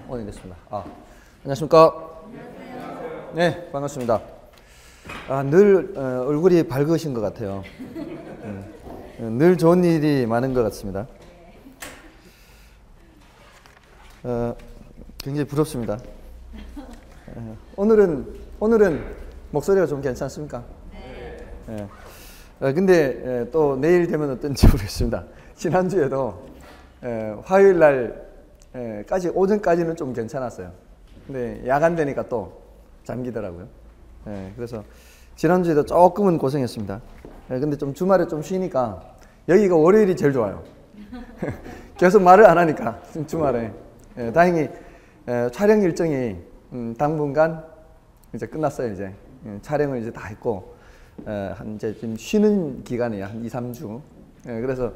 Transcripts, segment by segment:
오늘 됐습니다. 안녕하십니까? 네, 반갑습니다. 늘 얼굴이 밝으신 것 같아요. 늘 좋은 일이 많은 것 같습니다. 굉장히 부럽습니다. 오늘은 목소리가 좀 괜찮습니까? 네. 근데 또 내일 되면 어떤지 모르겠습니다. 지난주에도 화요일 날까지 오전까지는 좀 괜찮았어요. 근데 야간 되니까 또 잠기더라고요. 그래서 지난주에도 조금은 고생했습니다. 근데 좀 주말에 좀 쉬니까 여기가 월요일이 제일 좋아요. 계속 말을 안 하니까 주말에 다행히 촬영 일정이 당분간 이제 끝났어요. 이제 촬영을 이제 다 했고 이제 좀 쉬는 기간이에요. 한 2, 3주. 그래서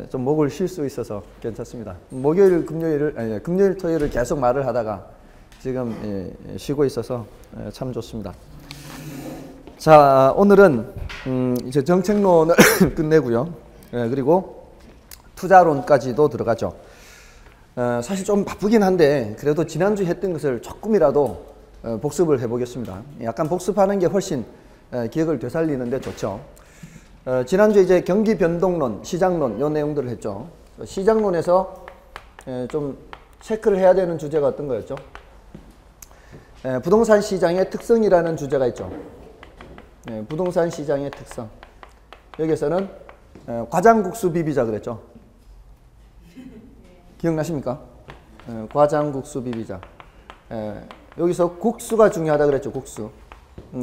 좀 목을 쉴 수 있어서 괜찮습니다. 금요일, 토요일을 계속 말을 하다가 지금 쉬고 있어서 참 좋습니다. 자, 오늘은 이제 정책론을 끝내고요. 그리고 투자론까지도 들어가죠. 사실 좀 바쁘긴 한데 그래도 지난주 했던 것을 조금이라도 복습을 해보겠습니다. 약간 복습하는 게 훨씬 기억을 되살리는데 좋죠. 지난주 이제 경기 변동론, 시장론 요 내용들을 했죠. 시장론에서 좀 체크를 해야 되는 주제가 어떤 거였죠? 부동산 시장의 특성이라는 주제가 있죠. 부동산 시장의 특성. 여기에서는 과장국수 비비자 그랬죠. 기억나십니까? 과장국수 비비자. 여기서 국수가 중요하다 그랬죠. 국수.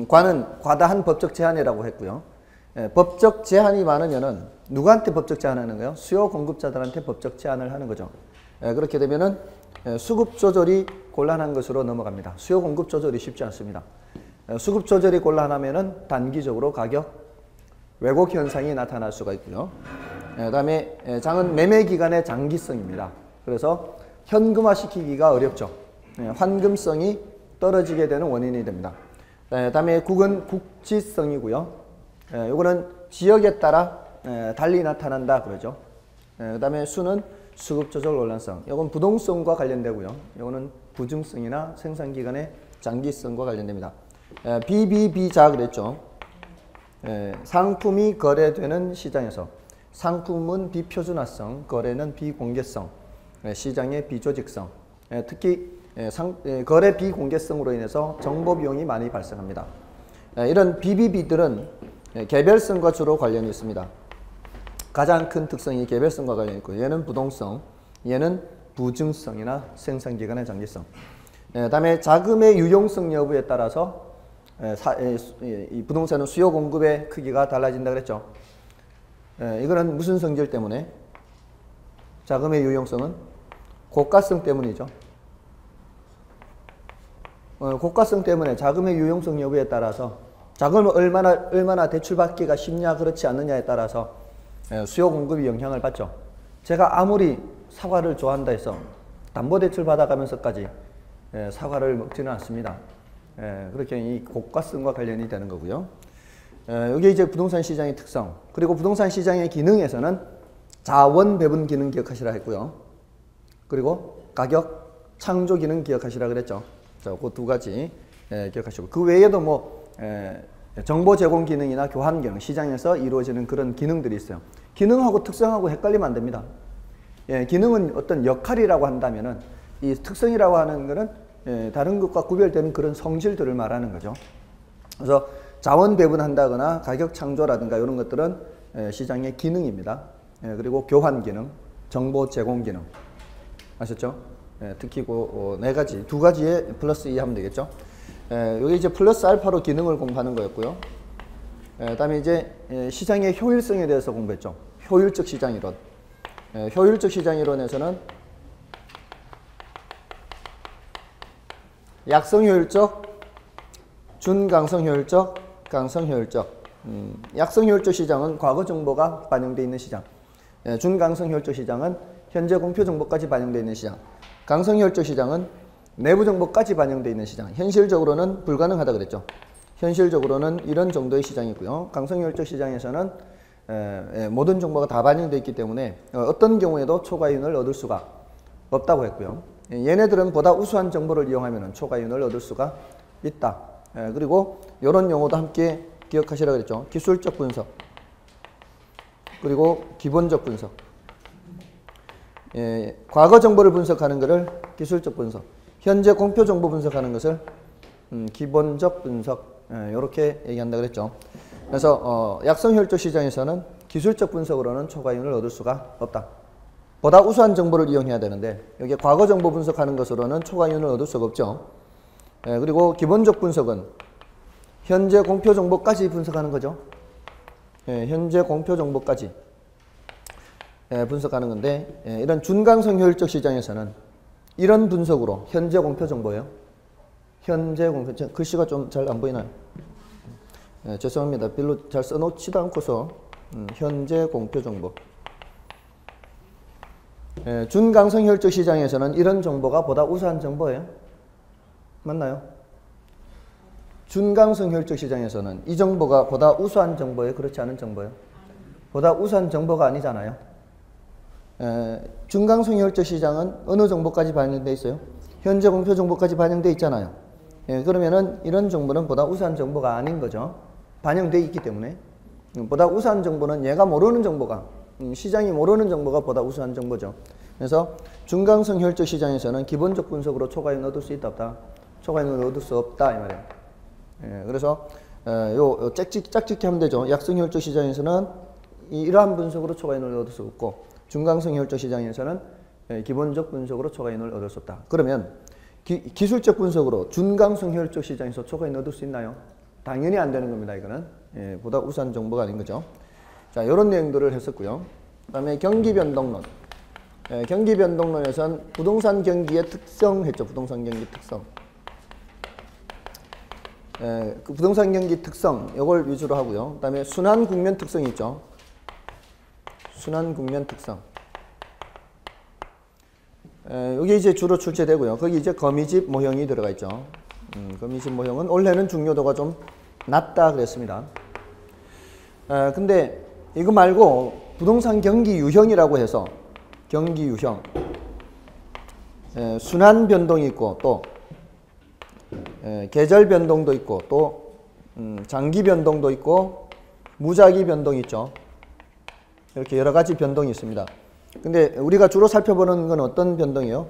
과는 과다한 법적 제한이라고 했고요. 법적 제한이 많으면은 누구한테 법적 제한하는 거예요? 수요 공급자들한테 법적 제한을 하는 거죠. 그렇게 되면은 수급 조절이 곤란한 것으로 넘어갑니다. 수요 공급 조절이 쉽지 않습니다. 수급 조절이 곤란하면은 단기적으로 가격 왜곡 현상이 나타날 수가 있고요. 그다음에 장은 매매 기간의 장기성입니다. 그래서 현금화 시키기가 어렵죠. 환금성이 떨어지게 되는 원인이 됩니다. 그다음에 국은 국지성이고요. 요거는 지역에 따라 달리 나타난다 그러죠. 그다음에 수는 수급 조절 논란성. 요건 부동성과 관련되고요. 요거는 부증성이나 생산 기간의 장기성과 관련됩니다. 비비비자 그랬죠. 상품이 거래되는 시장에서 상품은 비표준화성, 거래는 비공개성, 시장의 비조직성. 특히 거래 비공개성으로 인해서 정보 비용이 많이 발생합니다. 이런 BBB들은 개별성과 주로 관련이 있습니다. 가장 큰 특성이 개별성과 관련이 있고 얘는 부동성, 얘는 부증성이나 생산기간의 장기성. 다음에 자금의 유용성 여부에 따라서 이 부동산은 수요 공급의 크기가 달라진다 그랬죠. 이거는 무슨 성질 때문에? 자금의 유용성은 고가성 때문이죠. 고가성 때문에 자금의 유용성 여부에 따라서 자금을 얼마나 대출받기가 쉽냐 그렇지 않느냐에 따라서 수요 공급이 영향을 받죠. 제가 아무리 사과를 좋아한다 해서 담보대출 받아가면서까지 사과를 먹지는 않습니다. 그렇게 이 고가성과 관련이 되는 거고요. 이게 이제 부동산 시장의 특성. 그리고 부동산 시장의 기능에서는 자원 배분 기능 기억하시라 했고요. 그리고 가격 창조 기능 기억하시라 그랬죠. 그 두 가지 기억하시고 그 외에도 뭐 정보 제공 기능이나 교환 기능, 시장에서 이루어지는 그런 기능들이 있어요. 기능하고 특성하고 헷갈리면 안 됩니다. 기능은 어떤 역할이라고 한다면은 이 특성이라고 하는 거는 다른 것과 구별되는 그런 성질들을 말하는 거죠. 그래서 자원 배분한다거나 가격 창조라든가 이런 것들은 시장의 기능입니다. 그리고 교환 기능, 정보 제공 기능. 아셨죠? 특히 그 네 가지, 두 가지에 플러스 2 하면 되겠죠. 여기 이제 플러스 알파로 기능을 공부하는 거였고요. 그다음에 이제 시장의 효율성에 대해서 공부했죠. 효율적 시장 이론. 효율적 시장 이론에서는 약성 효율적, 준강성 효율적, 강성 효율적. 약성 효율적 시장은 과거 정보가 반영되어 있는 시장. 준강성 효율적 시장은 현재 공표 정보까지 반영되어 있는 시장. 강성 효율적 시장은 내부 정보까지 반영되어 있는 시장. 현실적으로는 불가능하다 그랬죠. 현실적으로는 이런 정도의 시장이고요. 강성 효율적 시장에서는 모든 정보가 다 반영되어 있기 때문에 어떤 경우에도 초과이윤을 얻을 수가 없다고 했고요. 얘네들은 보다 우수한 정보를 이용하면 초과이윤을 얻을 수가 있다. 그리고 이런 용어도 함께 기억하시라고 그랬죠. 기술적 분석, 그리고 기본적 분석. 과거 정보를 분석하는 것을 기술적 분석, 현재 공표 정보 분석하는 것을 기본적 분석, 이렇게 얘기한다 그랬죠. 그래서 약성 효율적 시장에서는 기술적 분석으로는 초과이윤을 얻을 수가 없다. 보다 우수한 정보를 이용해야 되는데 여기 과거 정보 분석하는 것으로는 초과이윤을 얻을 수가 없죠. 그리고 기본적 분석은 현재 공표 정보까지 분석하는 거죠. 현재 공표 정보까지 분석하는 건데, 이런 준강성 효율적 시장에서는 이런 분석으로 현재 공표 정보예요. 현재 공표, 글씨가 좀 잘 안 보이나요? 죄송합니다. 별로 잘 써놓지도 않고서 현재 공표 정보. 준강성 효율적 시장에서는 이런 정보가 보다 우수한 정보예요. 맞나요? 준강성 효율적 시장에서는 이 정보가 보다 우수한 정보예요? 그렇지 않은 정보예요? 보다 우수한 정보가 아니잖아요. 준강성 효율적 시장은 어느 정보까지 반영되어 있어요? 현재 공표 정보까지 반영되어 있잖아요. 그러면은 이런 정보는 보다 우수한 정보가 아닌 거죠. 반영되어 있기 때문에. 보다 우수한 정보는 얘가 모르는 정보가, 시장이 모르는 정보가 보다 우수한 정보죠. 그래서 준강성 효율적 시장에서는 기본적 분석으로 초과이윤을 얻을 수 있다 없다? 초과이윤을 얻을 수 없다 이 말이에요. 그래서 요 짝짓기 하면 되죠. 약성 효율적 시장에서는 이러한 분석으로 초과이윤을 얻을 수 없고, 준강성 효율적 시장에서는 기본적 분석으로 초과이윤을 얻을 수 없다. 그러면 기술적 분석으로 준강성 효율적 시장에서 초과이윤을 얻을 수 있나요? 당연히 안 되는 겁니다. 이거는 보다 우수한 정보가 아닌 거죠. 자, 이런 내용들을 했었고요. 그 다음에 경기변동론. 경기변동론에서는 부동산 경기의 특성 했죠. 부동산 경기 특성. 그 부동산 경기 특성, 이걸 위주로 하고요. 그 다음에 순환 국면 특성이 있죠. 순환 국면 특성. 여기 이제 주로 출제되고요. 거기 이제 거미집 모형이 들어가 있죠. 거미집 모형은 원래는 중요도가 좀 낮다 그랬습니다. 근데 이거 말고 부동산 경기 유형이라고 해서 경기 유형, 순환 변동이 있고 또 계절 변동도 있고 또 장기 변동도 있고 무작위 변동이 있죠. 이렇게 여러 가지 변동이 있습니다. 근데 우리가 주로 살펴보는 건 어떤 변동이에요?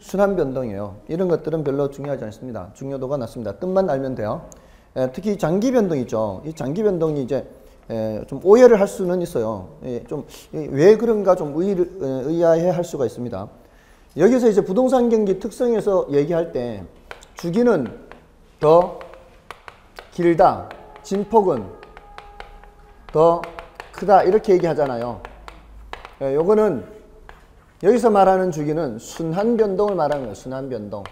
순환 변동이에요. 이런 것들은 별로 중요하지 않습니다. 중요도가 낮습니다. 뜻만 알면 돼요. 특히 장기 변동 있죠. 이 장기 변동이 이제 좀 오해를 할 수는 있어요. 좀 왜 그런가 좀 의아해 할 수가 있습니다. 여기서 이제 부동산 경기 특성에서 얘기할 때 주기는 더 길다, 진폭은 더 크다 이렇게 얘기하잖아요. 요거는 여기서 말하는 주기는 순환 변동을 말하는 거예요. 순환 변동.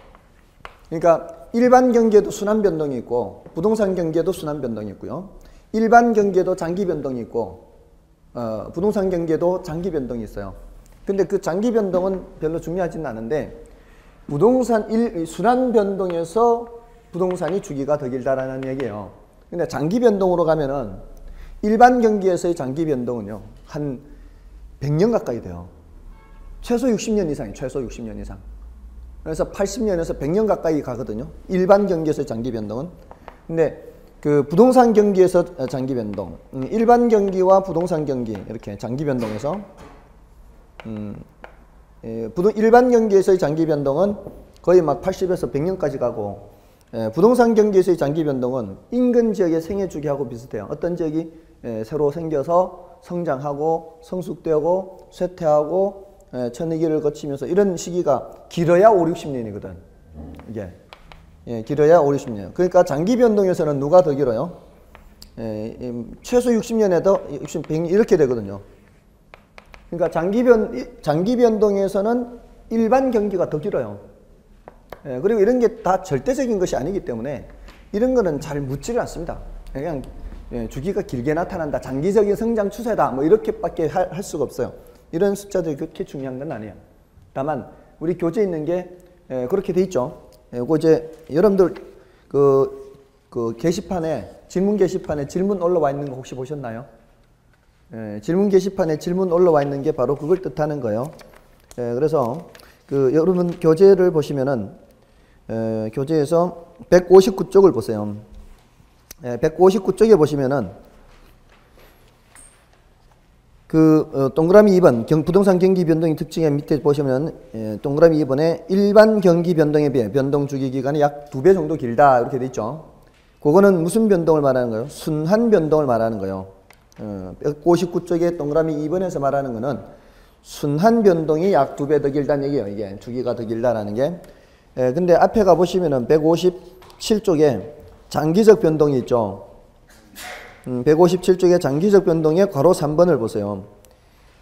그러니까 일반 경기에도 순환 변동이 있고 부동산 경기에도 순환 변동이 있고요. 일반 경기에도 장기 변동이 있고 부동산 경기에도 장기 변동이 있어요. 근데 그 장기 변동은 별로 중요하지는 않은데 순환 변동에서 부동산이 주기가 더 길다라는 얘기예요. 근데 장기 변동으로 가면은 일반 경기에서의 장기 변동은요, 한 100년 가까이 돼요. 최소 60년 이상이에요. 최소 60년 이상. 그래서 80년에서 100년 가까이 가거든요. 일반 경기에서의 장기 변동은. 근데 그 부동산 경기에서 장기 변동, 일반 경기와 부동산 경기 이렇게 장기 변동에서 일반 경기에서의 장기 변동은 거의 막 80에서 100년까지 가고 부동산 경기에서의 장기 변동은 인근 지역의 생애 주기하고 비슷해요. 어떤 지역이 새로 생겨서 성장하고 성숙되고 쇠퇴하고 천위기를 거치면서 이런 시기가 길어야 5, 60년이거든. 이게 길어야 5, 60년. 그러니까 장기 변동에서는 누가 더 길어요? 최소 60년에도 100년 이렇게 되거든요. 그러니까 장기 변동에서는 일반 경기가 더 길어요. 그리고 이런 게 다 절대적인 것이 아니기 때문에 이런 거는 잘 묻지를 않습니다. 그냥 주기가 길게 나타난다, 장기적인 성장 추세다, 뭐 이렇게밖에 할 수가 없어요. 이런 숫자들이 그렇게 중요한 건 아니에요. 다만 우리 교재에 있는 게 그렇게 돼 있죠. 이거 이제 여러분들 그 게시판에 질문 게시판에 질문 올라와 있는 거 혹시 보셨나요? 질문 게시판에 질문 올라와 있는 게 바로 그걸 뜻하는 거예요. 그래서 여러분 교재를 보시면은 교재에서 159쪽을 보세요. 159쪽에 보시면은 동그라미 2번 부동산 경기 변동의 특징의 밑에 보시면 동그라미 2번에 일반 경기 변동에 비해 변동 주기 기간이 약 2배 정도 길다 이렇게 돼 있죠. 그거는 무슨 변동을 말하는 거예요? 순환 변동을 말하는 거예요. 159쪽에 동그라미 2번에서 말하는 거는 순환 변동이 약 2배 더 길다는 얘기예요. 이게 주기가 더 길다라는 게. 근데 앞에 가 보시면은 157쪽에 장기적 변동이 있죠. 157쪽에 장기적 변동의 괄호 3번을 보세요.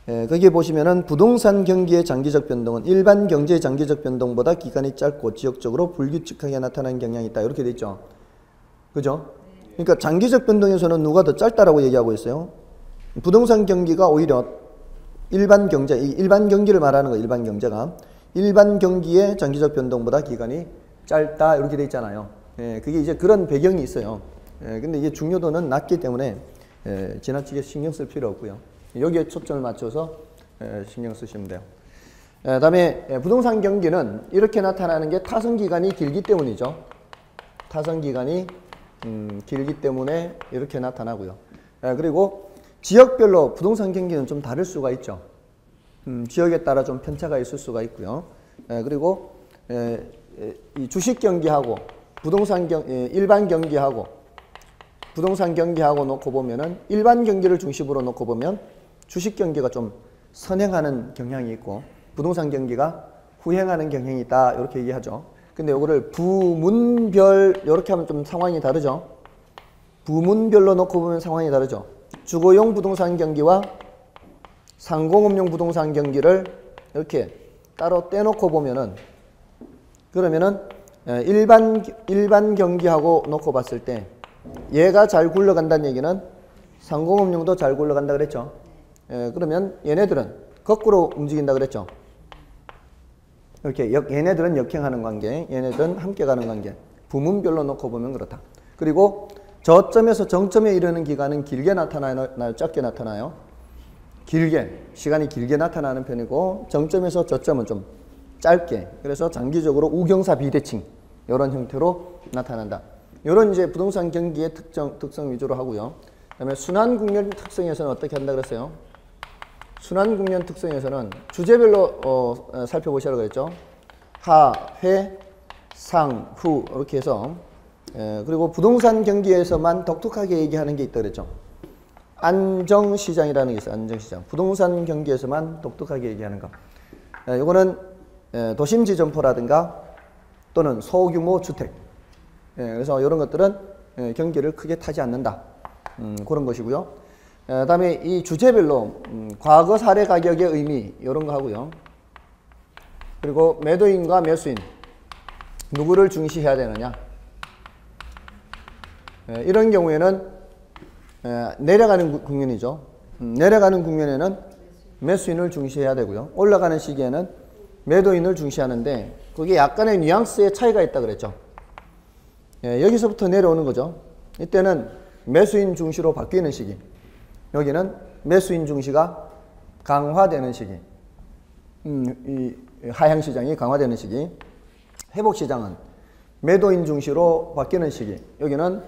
거기에 보시면은 부동산 경기의 장기적 변동은 일반 경제의 장기적 변동보다 기간이 짧고 지역적으로 불규칙하게 나타나는 경향이 있다. 이렇게 돼 있죠. 그죠? 그러니까 장기적 변동에서는 누가 더 짧다라고 얘기하고 있어요? 부동산 경기가 오히려 일반 경기를 말하는 거예요. 일반 경제가. 일반 경기의 장기적 변동보다 기간이 짧다. 이렇게 돼 있잖아요. 그게 이제 그런 배경이 있어요. 근데 이게 중요도는 낮기 때문에 지나치게 신경 쓸 필요 없고요. 여기에 초점을 맞춰서 신경 쓰시면 돼요. 다음에 부동산 경기는 이렇게 나타나는 게 타선 기간이 길기 때문이죠. 타선 기간이 길기 때문에 이렇게 나타나고요. 그리고 지역별로 부동산 경기는 좀 다를 수가 있죠. 지역에 따라 좀 편차가 있을 수가 있고요. 그리고 이 주식 경기하고 일반 경기하고 부동산 경기하고 놓고 보면은 일반 경기를 중심으로 놓고 보면 주식 경기가 좀 선행하는 경향이 있고 부동산 경기가 후행하는 경향이 있다. 이렇게 얘기하죠. 근데 이거를 부문별 이렇게 하면 좀 상황이 다르죠. 부문별로 놓고 보면 상황이 다르죠. 주거용 부동산 경기와 상공업용 부동산 경기를 이렇게 따로 떼놓고 보면은 그러면은 일반 경기하고 놓고 봤을 때 얘가 잘 굴러간다는 얘기는 상공업용도 잘 굴러간다 그랬죠. 그러면 얘네들은 거꾸로 움직인다 그랬죠. 이렇게 얘네들은 역행하는 관계, 얘네들은 함께 가는 관계. 부문별로 놓고 보면 그렇다. 그리고 저점에서 정점에 이르는 기간은 길게 나타나요? 적게 나타나요? 시간이 길게 나타나는 편이고 정점에서 저점은 좀 짧게. 그래서 장기적으로 우경사 비대칭 이런 형태로 나타난다. 이런 이제 부동산 경기의 특성 위주로 하고요. 그다음에 순환 국면 특성에서는 어떻게 한다 그랬어요? 순환 국면 특성에서는 주제별로 살펴보시라고 그랬죠. 하, 회, 상, 후 이렇게 해서 그리고 부동산 경기에서만 독특하게 얘기하는 게 있다 그랬죠. 안정시장이라는 게 있어요. 안정시장. 부동산 경기에서만 독특하게 얘기하는 거. 이거는 도심지 점포라든가 또는 소규모 주택. 그래서 이런 것들은 경기를 크게 타지 않는다. 그런 것이고요. 다음에 이 주제별로 과거 사례 가격의 의미 이런 거 하고요. 그리고 매도인과 매수인 누구를 중시해야 되느냐. 이런 경우에는 내려가는 국면이죠. 내려가는 국면에는 매수인을 중시해야 되고요. 올라가는 시기에는 매도인을 중시하는데 그게 약간의 뉘앙스의 차이가 있다 그랬죠. 여기서부터 내려오는 거죠. 이때는 매수인 중시로 바뀌는 시기. 여기는 매수인 중시가 강화되는 시기. 이 하향시장이 강화되는 시기. 회복시장은 매도인 중시로 바뀌는 시기. 여기는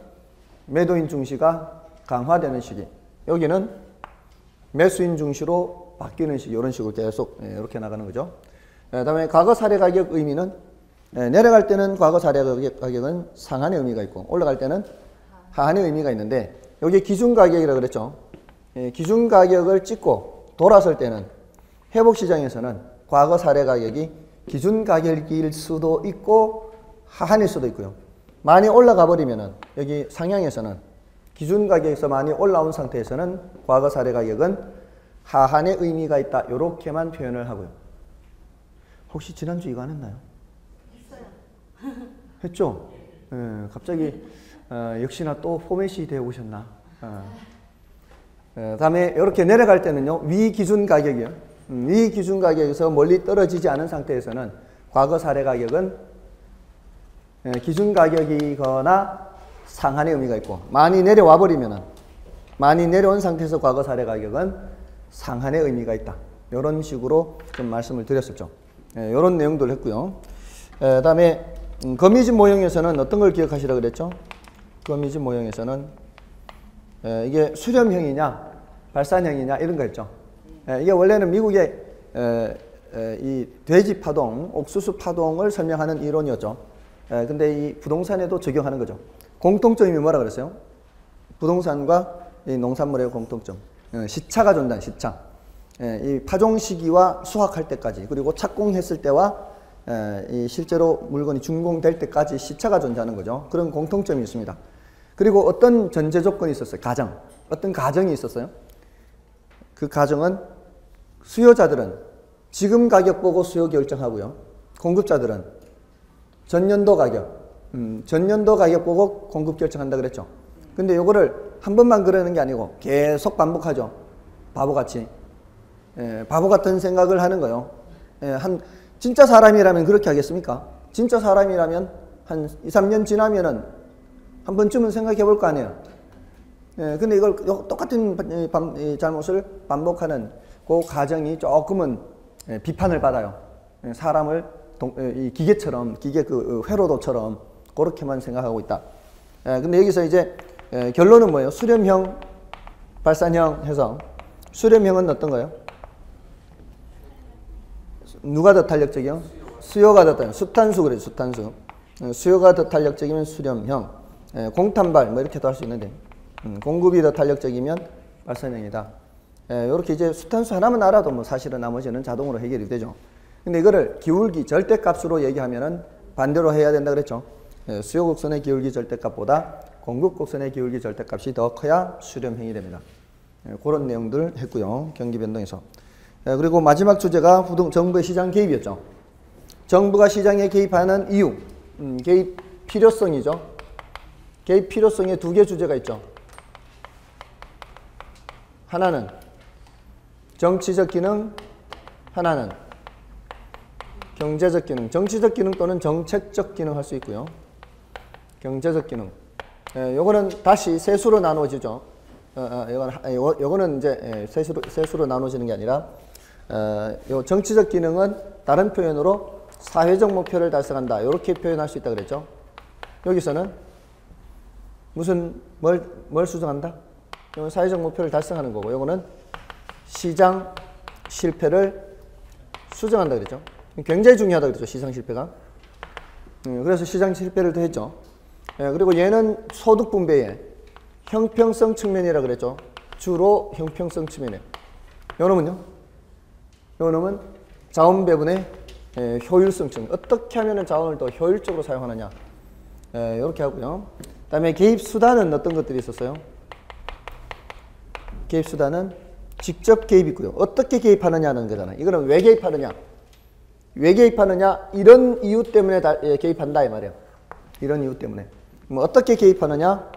매도인 중시가 강화되는 시기. 여기는 매수인 중시로 바뀌는 시기. 이런 식으로 계속 이렇게 나가는 거죠. 다음에 과거 사례 가격 의미는 내려갈 때는 과거 사례 가격은 상한의 의미가 있고 올라갈 때는 하한의 의미가 있는데 여기 기준 가격이라고 그랬죠. 기준 가격을 찍고 돌아설 때는 회복시장에서는 과거 사례 가격이 기준 가격일 수도 있고 하한일 수도 있고요. 많이 올라가 버리면은 여기 상향에서는 기준 가격에서 많이 올라온 상태에서는 과거 사례 가격은 하한의 의미가 있다. 이렇게만 표현을 하고요. 혹시 지난주 이거 안 했나요? 했어요. 했죠? 갑자기 역시나 또 포맷이 되어 오셨나? 다음에 이렇게 내려갈 때는요. 위 기준 가격이요. 위 기준 가격에서 멀리 떨어지지 않은 상태에서는 과거 사례 가격은 기준 가격이거나 상한의 의미가 있고 많이 내려와 버리면은 많이 내려온 상태에서 과거 사례 가격은 상한의 의미가 있다. 이런 식으로 좀 말씀을 드렸었죠. 이런 내용들을 했고요. 그다음에 거미집 모형에서는 어떤 걸 기억하시라 그랬죠? 거미집 모형에서는 이게 수렴형이냐 발산형이냐 이런 거 했죠. 이게 원래는 미국의 이 돼지 파동, 옥수수 파동을 설명하는 이론이었죠. 근데 이 부동산에도 적용하는 거죠. 공통점이 뭐라 그랬어요? 부동산과 이 농산물의 공통점. 시차가 존재한 시차. 이 파종 시기와 수확할 때까지, 그리고 착공했을 때와 이 실제로 물건이 준공될 때까지 시차가 존재하는 거죠. 그런 공통점이 있습니다. 그리고 어떤 전제 조건이 있었어요. 가정. 어떤 가정이 있었어요. 그 가정은 수요자들은 지금 가격 보고 수요 결정하고요. 공급자들은 전년도 가격, 전년도 가격 보고 공급 결정한다 그랬죠. 근데 요거를 한 번만 그러는 게 아니고 계속 반복하죠. 바보같이. 바보 같은 생각을 하는 거예요. 진짜 사람이라면 그렇게 하겠습니까? 진짜 사람이라면 한 2, 3년 지나면은 한 번쯤은 생각해 볼 거 아니에요. 근데 이걸 똑같은 잘못을 반복하는 그 가정이 조금은 비판을 받아요. 사람을 이 기계처럼, 기계 그 회로도처럼 그렇게만 생각하고 있다. 근데 여기서 이제 결론은 뭐예요? 수렴형, 발산형 해서 수렴형은 어떤 거예요? 누가 더 탄력적이요? 수요가 더 탄력, 수탄수 그래요, 수탄수. 수요가 더 탄력적이면 수렴형. 공탄발 뭐 이렇게도 할 수 있는데 공급이 더 탄력적이면 발산형이다. 이렇게 이제 수탄수 하나만 알아도 뭐 사실은 나머지는 자동으로 해결이 되죠. 근데 이거를 기울기 절대값으로 얘기하면은 반대로 해야 된다 그랬죠. 수요 곡선의 기울기 절대값보다 공급 곡선의 기울기 절대값이 더 커야 수렴형이 됩니다. 그런 내용들 했고요. 경기 변동에서. 그리고 마지막 주제가 정부의 시장 개입이었죠. 정부가 시장에 개입하는 이유, 개입 필요성이죠. 개입 필요성에 두 개 주제가 있죠. 하나는 정치적 기능, 하나는 경제적 기능. 정치적 기능 또는 정책적 기능 할 수 있고요. 경제적 기능. 요거는 다시 세수로 나누어지죠. 요거는 이제 세수로 나누어지는 게 아니라 요 정치적 기능은 다른 표현으로 사회적 목표를 달성한다. 이렇게 표현할 수 있다 그랬죠. 여기서는 뭘 수정한다? 이건 사회적 목표를 달성하는 거고, 요거는 시장 실패를 수정한다 그랬죠. 굉장히 중요하다 그랬죠. 시장 실패가. 그래서 시장 실패를 더 했죠. 그리고 얘는 소득 분배의 형평성 측면이라 그랬죠. 주로 형평성 측면에. 요놈은요? 요놈은 자원 배분의 효율성 측면. 어떻게 하면 자원을 더 효율적으로 사용하느냐. 이렇게 하고요. 그 다음에 개입 수단은 어떤 것들이 있었어요? 개입 수단은 직접 개입이 있고요. 어떻게 개입하느냐는 거잖아요. 이거는 왜 개입하느냐? 왜 개입하느냐? 이런 이유 때문에 개입한다 이 말이에요. 이런 이유 때문에. 뭐 어떻게 개입하느냐?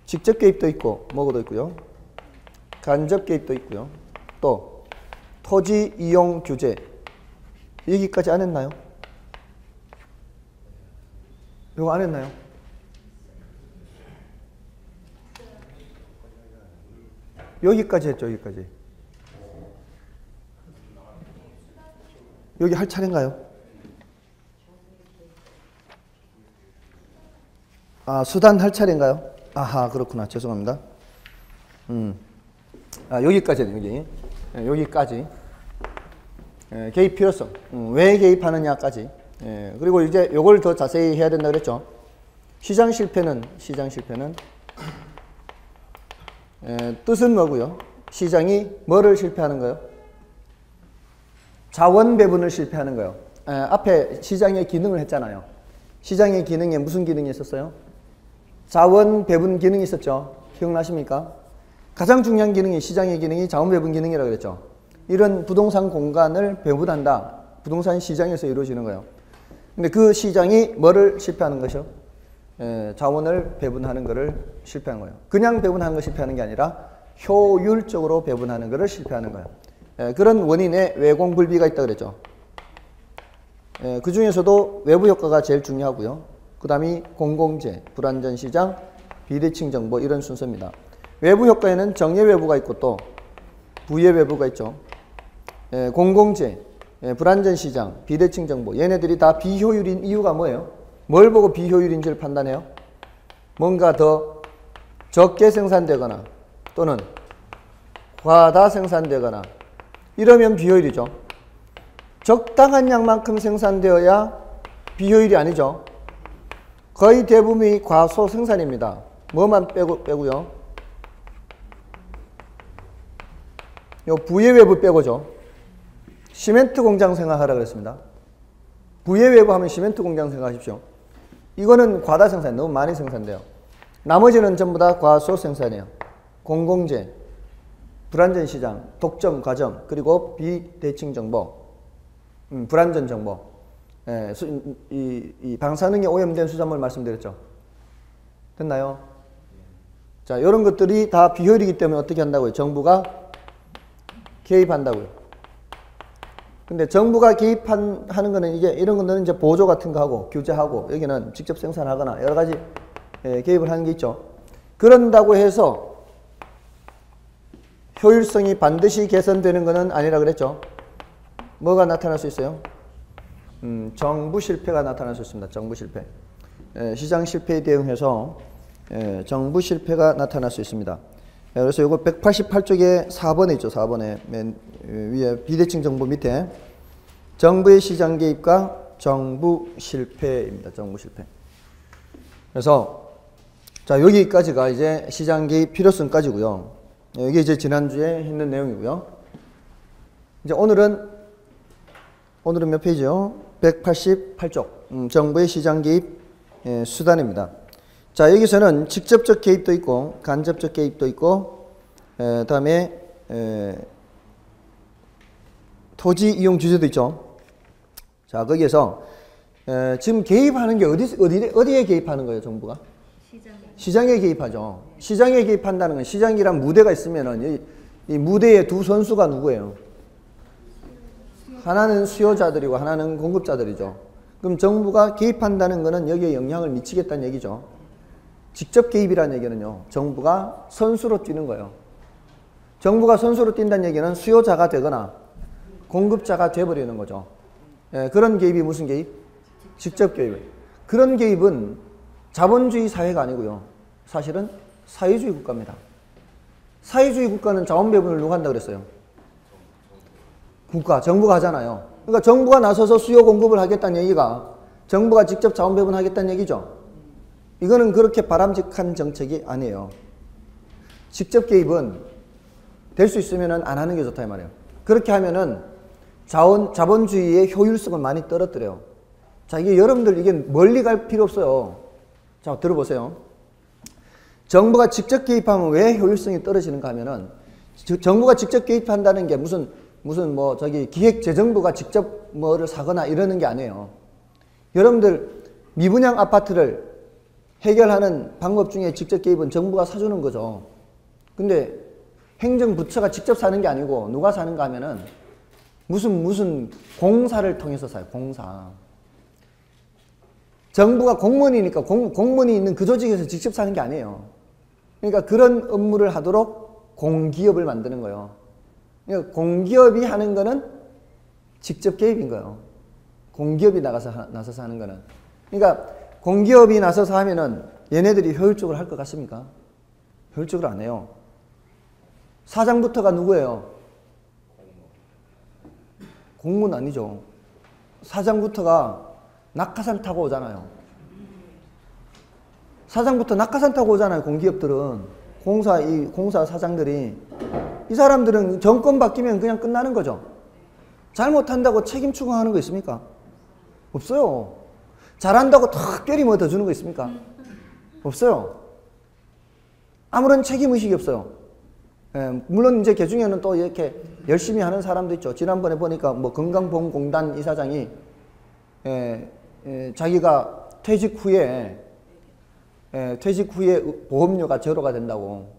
직접 개입도 있고 뭐고도 있고요. 간접 개입도 있고요. 또 토지 이용 규제. 여기까지 안 했나요? 이거 안 했나요? 여기까지 했죠. 여기까지. 여기 할 차례인가요? 아, 수단 할 차례인가요? 아하, 그렇구나. 죄송합니다. 여기까지는 여기. 여기까지. 개입 필요성. 왜 개입하느냐까지. 그리고 이제 요걸 더 자세히 해야 된다 그랬죠. 시장 실패는 뜻은 뭐고요? 시장이 뭐를 실패하는 거예요? 자원 배분을 실패하는 거예요. 앞에 시장의 기능을 했잖아요. 시장의 기능에 무슨 기능이 있었어요? 자원 배분 기능이 있었죠. 기억나십니까? 가장 중요한 기능이 시장의 기능이 자원 배분 기능이라고 그랬죠. 이런 부동산 공간을 배분한다. 부동산 시장에서 이루어지는 거예요. 근데 그 시장이 뭐를 실패하는 것이요? 자원을 배분하는 것을 실패한 거예요. 그냥 배분하는 걸 실패하는 게 아니라 효율적으로 배분하는 것을 실패하는 거예요. 그런 원인에 외공불비가 있다고 그랬죠. 그 중에서도 외부 효과가 제일 중요하고요. 그 다음이 공공재, 불안전시장, 비대칭 정보 이런 순서입니다. 외부 효과에는 정예 외부가 있고 또 부예 외부가 있죠. 공공재, 불안전 시장, 비대칭 정보, 얘네들이 다 비효율인 이유가 뭐예요? 뭘 보고 비효율인지를 판단해요? 뭔가 더 적게 생산되거나 또는 과다 생산되거나 이러면 비효율이죠. 적당한 양만큼 생산되어야 비효율이 아니죠. 거의 대부분이 과소 생산입니다. 뭐만 빼고요? 요 부예외부 빼고죠. 시멘트 공장 생각하라 그랬습니다. 부예외부 하면 시멘트 공장 생각하십시오. 이거는 과다 생산, 너무 많이 생산돼요. 나머지는 전부 다 과소 생산이에요. 공공재, 불안전 시장, 독점 과점, 그리고 비대칭 정보, 불안전 정보. 이 방사능에 오염된 수산물 말씀드렸죠. 됐나요? 자, 이런 것들이 다 비효율이기 때문에 어떻게 한다고요? 정부가 개입한다고요. 근데 정부가 개입하는 거는 이런 거는 이제 보조 같은 거 하고 규제하고 여기는 직접 생산하거나 여러 가지 개입을 하는 게 있죠. 그런다고 해서 효율성이 반드시 개선되는 것은 아니라 그랬죠. 뭐가 나타날 수 있어요? 정부 실패가 나타날 수 있습니다. 정부 실패. 시장 실패에 대응해서 정부 실패가 나타날 수 있습니다. 그래서 이거 188쪽에 4번에 있죠. 4번에 맨 위에 비대칭 정보 밑에 정부의 시장 개입과 정부 실패입니다. 정부 실패. 그래서 자, 여기까지가 이제 시장 개입 필요성까지고요. 이게 이제 지난주에 했는 내용이고요. 이제 오늘은 몇 페이지요? 188쪽. 정부의 시장 개입 수단입니다. 자, 여기서는 직접적 개입도 있고 간접적 개입도 있고 다음에 토지 이용 규제도 있죠. 자, 거기에서 지금 개입하는 게 어디에 개입하는 거예요, 정부가? 시장에 개입하죠. 시장에 개입한다는 건 시장이란 무대가 있으면은 이 무대의 두 선수가 누구예요? 하나는 수요자들이고 하나는 공급자들이죠. 그럼 정부가 개입한다는 것은 여기에 영향을 미치겠다는 얘기죠. 직접 개입이라는 얘기는요, 정부가 선수로 뛰는 거예요. 정부가 선수로 뛴다는 얘기는 수요자가 되거나 공급자가 돼버리는 거죠. 그런 개입이 무슨 개입? 직접 개입. 그런 개입은 자본주의 사회가 아니고요. 사실은 사회주의 국가입니다. 사회주의 국가는 자원 배분을 누가 한다 그랬어요? 국가, 정부가 하잖아요. 그러니까 정부가 나서서 수요 공급을 하겠다는 얘기가 정부가 직접 자원 배분하겠다는 얘기죠. 이거는 그렇게 바람직한 정책이 아니에요. 직접 개입은 될 수 있으면 안 하는 게 좋다 이 말이에요. 그렇게 하면은 자본주의의 효율성을 많이 떨어뜨려요. 자, 이게 여러분들 이게 멀리 갈 필요 없어요. 자, 들어보세요. 정부가 직접 개입하면 왜 효율성이 떨어지는가 하면은 정부가 직접 개입한다는 게 무슨 뭐 기획재정부가 직접 뭐를 사거나 이러는 게 아니에요. 여러분들 미분양 아파트를 해결하는 방법 중에 직접 개입은 정부가 사주는 거죠. 근데 행정부처가 직접 사는 게 아니고 누가 사는가 하면은 무슨 공사를 통해서 사요. 공사. 정부가 공무원이니까 공무원이 있는 그 조직에서 직접 사는 게 아니에요. 그러니까 그런 업무를 하도록 공기업을 만드는 거예요. 그러니까 공기업이 하는 거는 직접 개입인 거예요. 공기업이 나서서 하는 거는. 그러니까 공기업이 나서서 하면은 얘네들이 효율적으로 할 것 같습니까? 효율적으로 안 해요. 사장부터가 누구예요? 공무원 아니죠. 사장부터가 낙하산 타고 오잖아요. 사장부터 낙하산 타고 오잖아요. 공기업들은. 공사 사장들이. 이 사람들은 정권 바뀌면 그냥 끝나는 거죠. 잘못한다고 책임 추궁하는 거 있습니까? 없어요. 잘한다고 특별히 뭐 더 주는 거 있습니까? 없어요. 아무런 책임의식이 없어요. 물론 이제 그 중에는 또 이렇게 열심히 하는 사람도 있죠. 지난번에 보니까 뭐 건강보험공단 이사장이 자기가 퇴직 후에 보험료가 제로가 된다고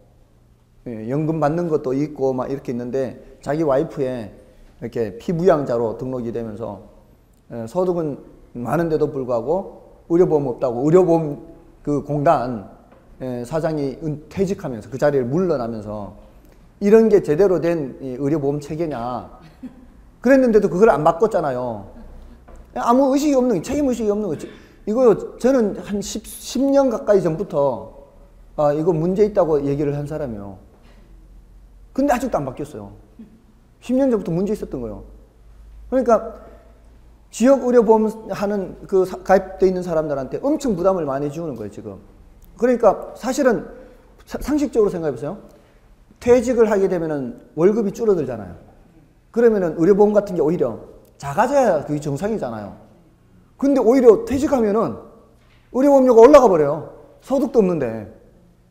연금 받는 것도 있고 막 이렇게 있는데 자기 와이프에 이렇게 피부양자로 등록이 되면서 소득은 많은데도 불구하고 의료보험 없다고 의료보험 그 공단 사장이 퇴직하면서 그 자리를 물러나면서 이런 게 제대로 된 의료보험 체계냐 그랬는데도 그걸 안 바꿨잖아요. 아무 의식이 없는, 책임의식이 없는 거지. 이거 저는 한 10년 가까이 전부터 이거 문제 있다고 얘기를 한 사람이에요. 근데 아직도 안 바뀌었어요. 10년 전부터 문제 있었던 거예요. 그러니까 지역의료보험 하는 그 가입돼 있는 사람들한테 엄청 부담을 많이 주는 거예요, 지금. 그러니까 사실은 상식적으로 생각해 보세요. 퇴직을 하게 되면은 월급이 줄어들잖아요. 그러면은 의료보험 같은 게 오히려 작아져야 그게 정상이잖아요. 근데 오히려 퇴직하면은 의료보험료가 올라가 버려요. 소득도 없는데.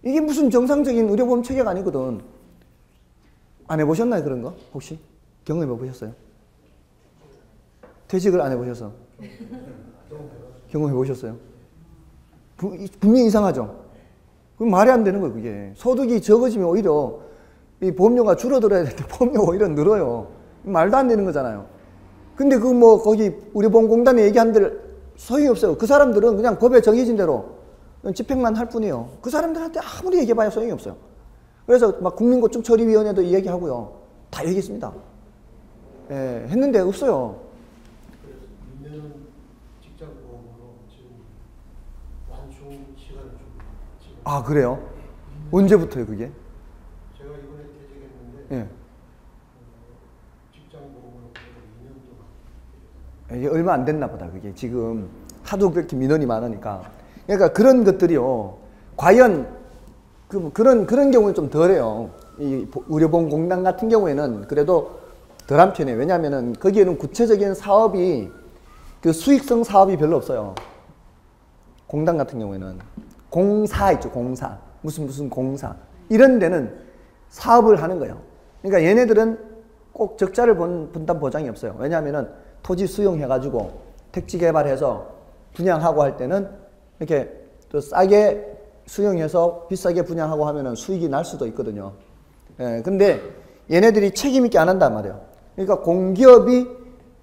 이게 무슨 정상적인 의료보험 체계가 아니거든. 안 해보셨나요, 그런 거? 혹시? 경험해 보셨어요? 퇴직을 안 해보셔서. 경험해 보셨어요? 분명히 이상하죠? 그럼 말이 안 되는 거예요, 그게. 소득이 적어지면 오히려 이 보험료가 줄어들어야 되는데 보험료가 오히려 늘어요. 말도 안 되는 거잖아요. 근데 그 뭐 거기 의료보험공단에 얘기한들 소용이 없어요. 그 사람들은 그냥 법에 정해진 대로 집행만 할 뿐이에요. 그 사람들한테 아무리 얘기해봐야 소용이 없어요. 그래서 막 국민고충처리위원회도 얘기하고요. 다 얘기했습니다. 예, 했는데 없어요. 그래서 민변은 직장보험으로 지금 완충 시간을 주고. 아, 그래요? 언제부터요, 그게? 제가 이번에 퇴직했는데 예. 직장보험으로 2년 동안. 이게 얼마 안 됐나 보다, 그게. 지금 하도 그렇게 민원이 많으니까. 그러니까 그런 것들이요. 과연 그런 경우는 좀 덜해요. 이 의료보험공단 같은 경우에는 그래도 덜한 편이에요. 왜냐하면은 거기에는 구체적인 사업이 그 수익성 사업이 별로 없어요. 공단 같은 경우에는 공사 있죠, 공사. 무슨 공사. 이런 데는 사업을 하는 거예요. 그러니까 얘네들은 꼭 적자를 본다는 보장이 없어요. 왜냐하면은 토지 수용해가지고 택지 개발해서 분양하고 할 때는 이렇게 또 싸게 수용해서 비싸게 분양하고 하면은 수익이 날 수도 있거든요. 예, 근데 얘네들이 책임있게 안 한단 말이에요. 그러니까 공기업이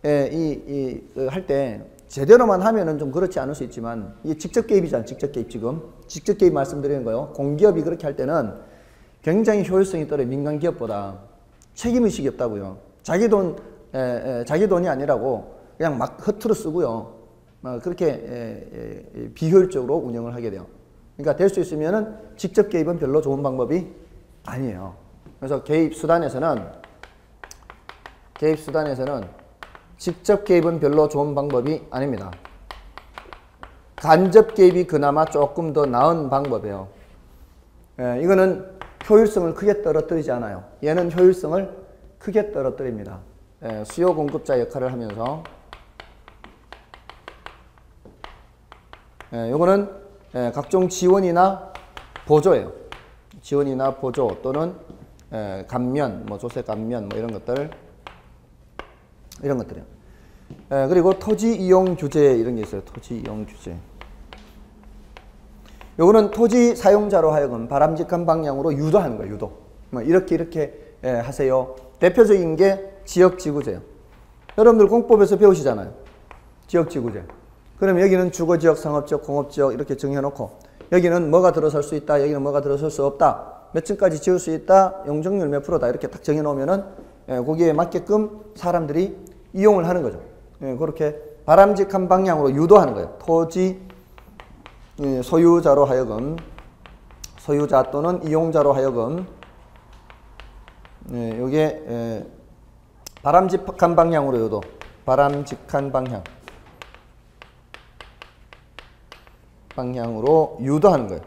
할 때 제대로만 하면은 좀 그렇지 않을 수 있지만 이게 직접 개입이잖아요. 직접 개입 지금. 직접 개입 말씀드리는 거예요. 공기업이 그렇게 할 때는 굉장히 효율성이 떨어요. 민간 기업보다. 책임의식이 없다고요. 자기 돈이 아니라고 그냥 막 허투루 쓰고요. 그렇게 비효율적으로 운영을 하게 돼요. 그러니까 될 수 있으면은 직접 개입은 별로 좋은 방법이 아니에요. 그래서 개입 수단에서는 직접 개입은 별로 좋은 방법이 아닙니다. 간접 개입이 그나마 조금 더 나은 방법이에요. 이거는 효율성을 크게 떨어뜨리지 않아요. 얘는 효율성을 크게 떨어뜨립니다. 수요 공급자 역할을 하면서 요거는 각종 지원이나 보조예요. 지원이나 보조 또는 감면, 뭐 조세 감면 뭐 이런 것들이요. 그리고 토지 이용 규제 이런 게 있어요. 토지 이용 규제. 요거는 토지 사용자로 하여금 바람직한 방향으로 유도하는 거예요. 유도. 뭐 이렇게 하세요. 대표적인 게 지역지구제예요. 여러분들 공법에서 배우시잖아요. 지역지구제. 그럼 여기는 주거지역, 상업지역, 공업지역 이렇게 정해놓고 여기는 뭐가 들어설 수 있다, 여기는 뭐가 들어설 수 없다, 몇 층까지 지을 수 있다, 용적률 몇 프로다 이렇게 딱 정해놓으면은 거기에 맞게끔 사람들이 이용을 하는 거죠. 그렇게 바람직한 방향으로 유도하는 거예요. 토지 소유자로 하여금, 소유자 또는 이용자로 하여금 요게 바람직한 방향으로 유도, 바람직한 방향으로 유도하는 거예요.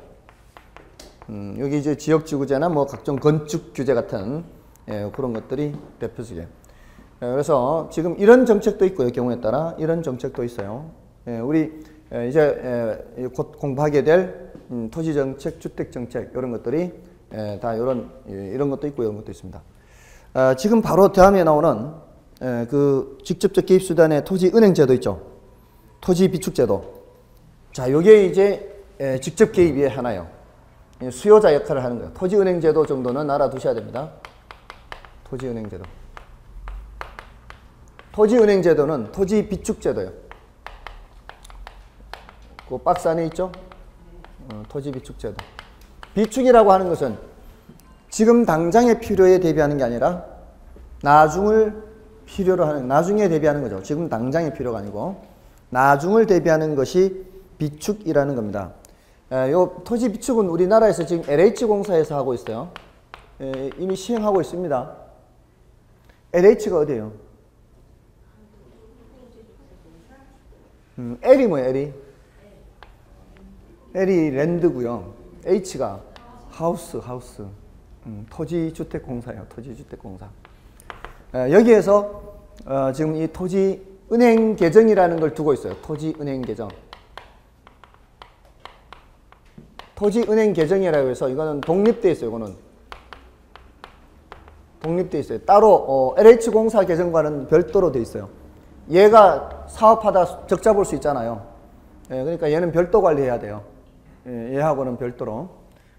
여기 이제 지역지구제나 뭐 각종 건축 규제 같은 그런 것들이 대표적이에요. 그래서 지금 이런 정책도 있고요. 경우에 따라 이런 정책도 있어요. 우리 이제 곧 공부하게 될 토지정책, 주택정책 이런 것들이 다 이런 것도 있고 이런 것도 있습니다. 지금 바로 다음에 나오는 그 직접적 개입 수단의 토지은행제도 있죠. 토지비축제도. 자, 요게 이제 직접 개입의 하나예요. 수요자 역할을 하는 거예요. 토지은행제도 정도는 알아두셔야 됩니다. 토지은행제도. 토지은행제도는 토지비축제도예요. 그 박스 안에 있죠? 토지비축제도. 비축이라고 하는 것은 지금 당장의 필요에 대비하는 게 아니라 나중을 필요로 하는, 나중에 대비하는 거죠. 지금 당장의 필요가 아니고 나중을 대비하는 것이 비축이라는 겁니다. 요 토지 비축은 우리나라에서 지금 LH공사에서 하고 있어요. 이미 시행하고 있습니다. LH가 어디예요? L이 뭐예요? L이? L이 랜드고요. H가 하우스. 토지주택공사예요. 토지주택공사. 여기에서 지금 이 토지은행 계정이라는 걸 두고 있어요. 토지은행 계정. 토지은행 계정이라고 해서 이거는 독립되어 있어요. 이거는 독립되어 있어요. 따로 LH공사 계정과는 별도로 되어 있어요. 얘가 사업하다 적자 볼 수 있잖아요. 그러니까 얘는 별도 관리해야 돼요. 얘하고는 별도로.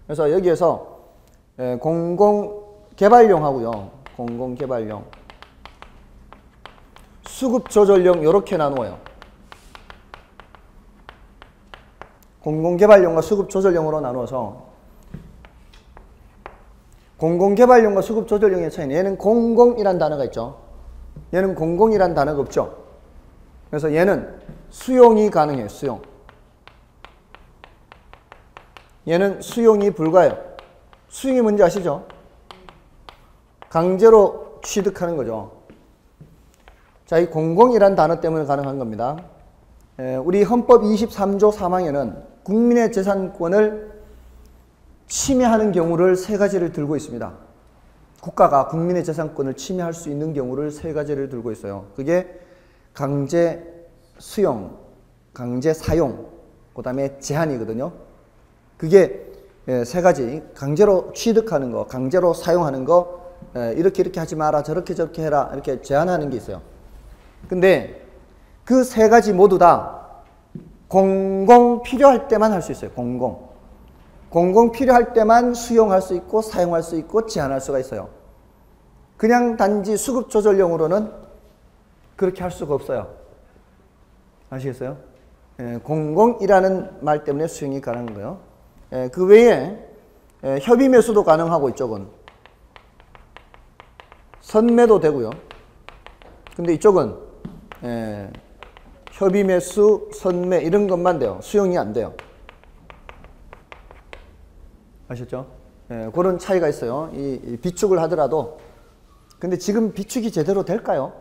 그래서 여기에서 공공개발용 하고요. 공공개발용, 수급조절용 이렇게 나누어요. 공공개발용과 수급조절용으로 나누어서 공공개발용과 수급조절용의 차이는 얘는 공공이란 단어가 있죠. 얘는 공공이란 단어가 없죠. 그래서 얘는 수용이 가능해요. 수용. 얘는 수용이 불가해요. 수용이 뭔지 아시죠? 강제로 취득하는 거죠. 자, 이 공공이란 단어 때문에 가능한 겁니다. 우리 헌법 23조 3항에는 국민의 재산권을 침해하는 경우를 세 가지를 들고 있습니다. 국가가 국민의 재산권을 침해할 수 있는 경우를 세 가지를 들고 있어요. 그게 강제 수용, 강제 사용, 그 다음에 제한이거든요. 그게 세 가지. 강제로 취득하는 거, 강제로 사용하는 거, 이렇게 하지 마라, 저렇게 해라, 이렇게 제한하는 게 있어요. 근데 그 세 가지 모두 다 공공 필요할 때만 할 수 있어요. 공공 필요할 때만 수용할 수 있고 사용할 수 있고 제한할 수가 있어요. 그냥 단지 수급 조절용으로는 그렇게 할 수가 없어요. 아시겠어요? 공공이라는 말 때문에 수용이 가능한 거예요. 그 외에 협의 매수도 가능하고 이쪽은 선매도 되고요. 근데 이쪽은 협의 매수, 선매 이런 것만 돼요. 수용이 안 돼요. 아셨죠? 그런 차이가 있어요. 이 비축을 하더라도. 근데 지금 비축이 제대로 될까요?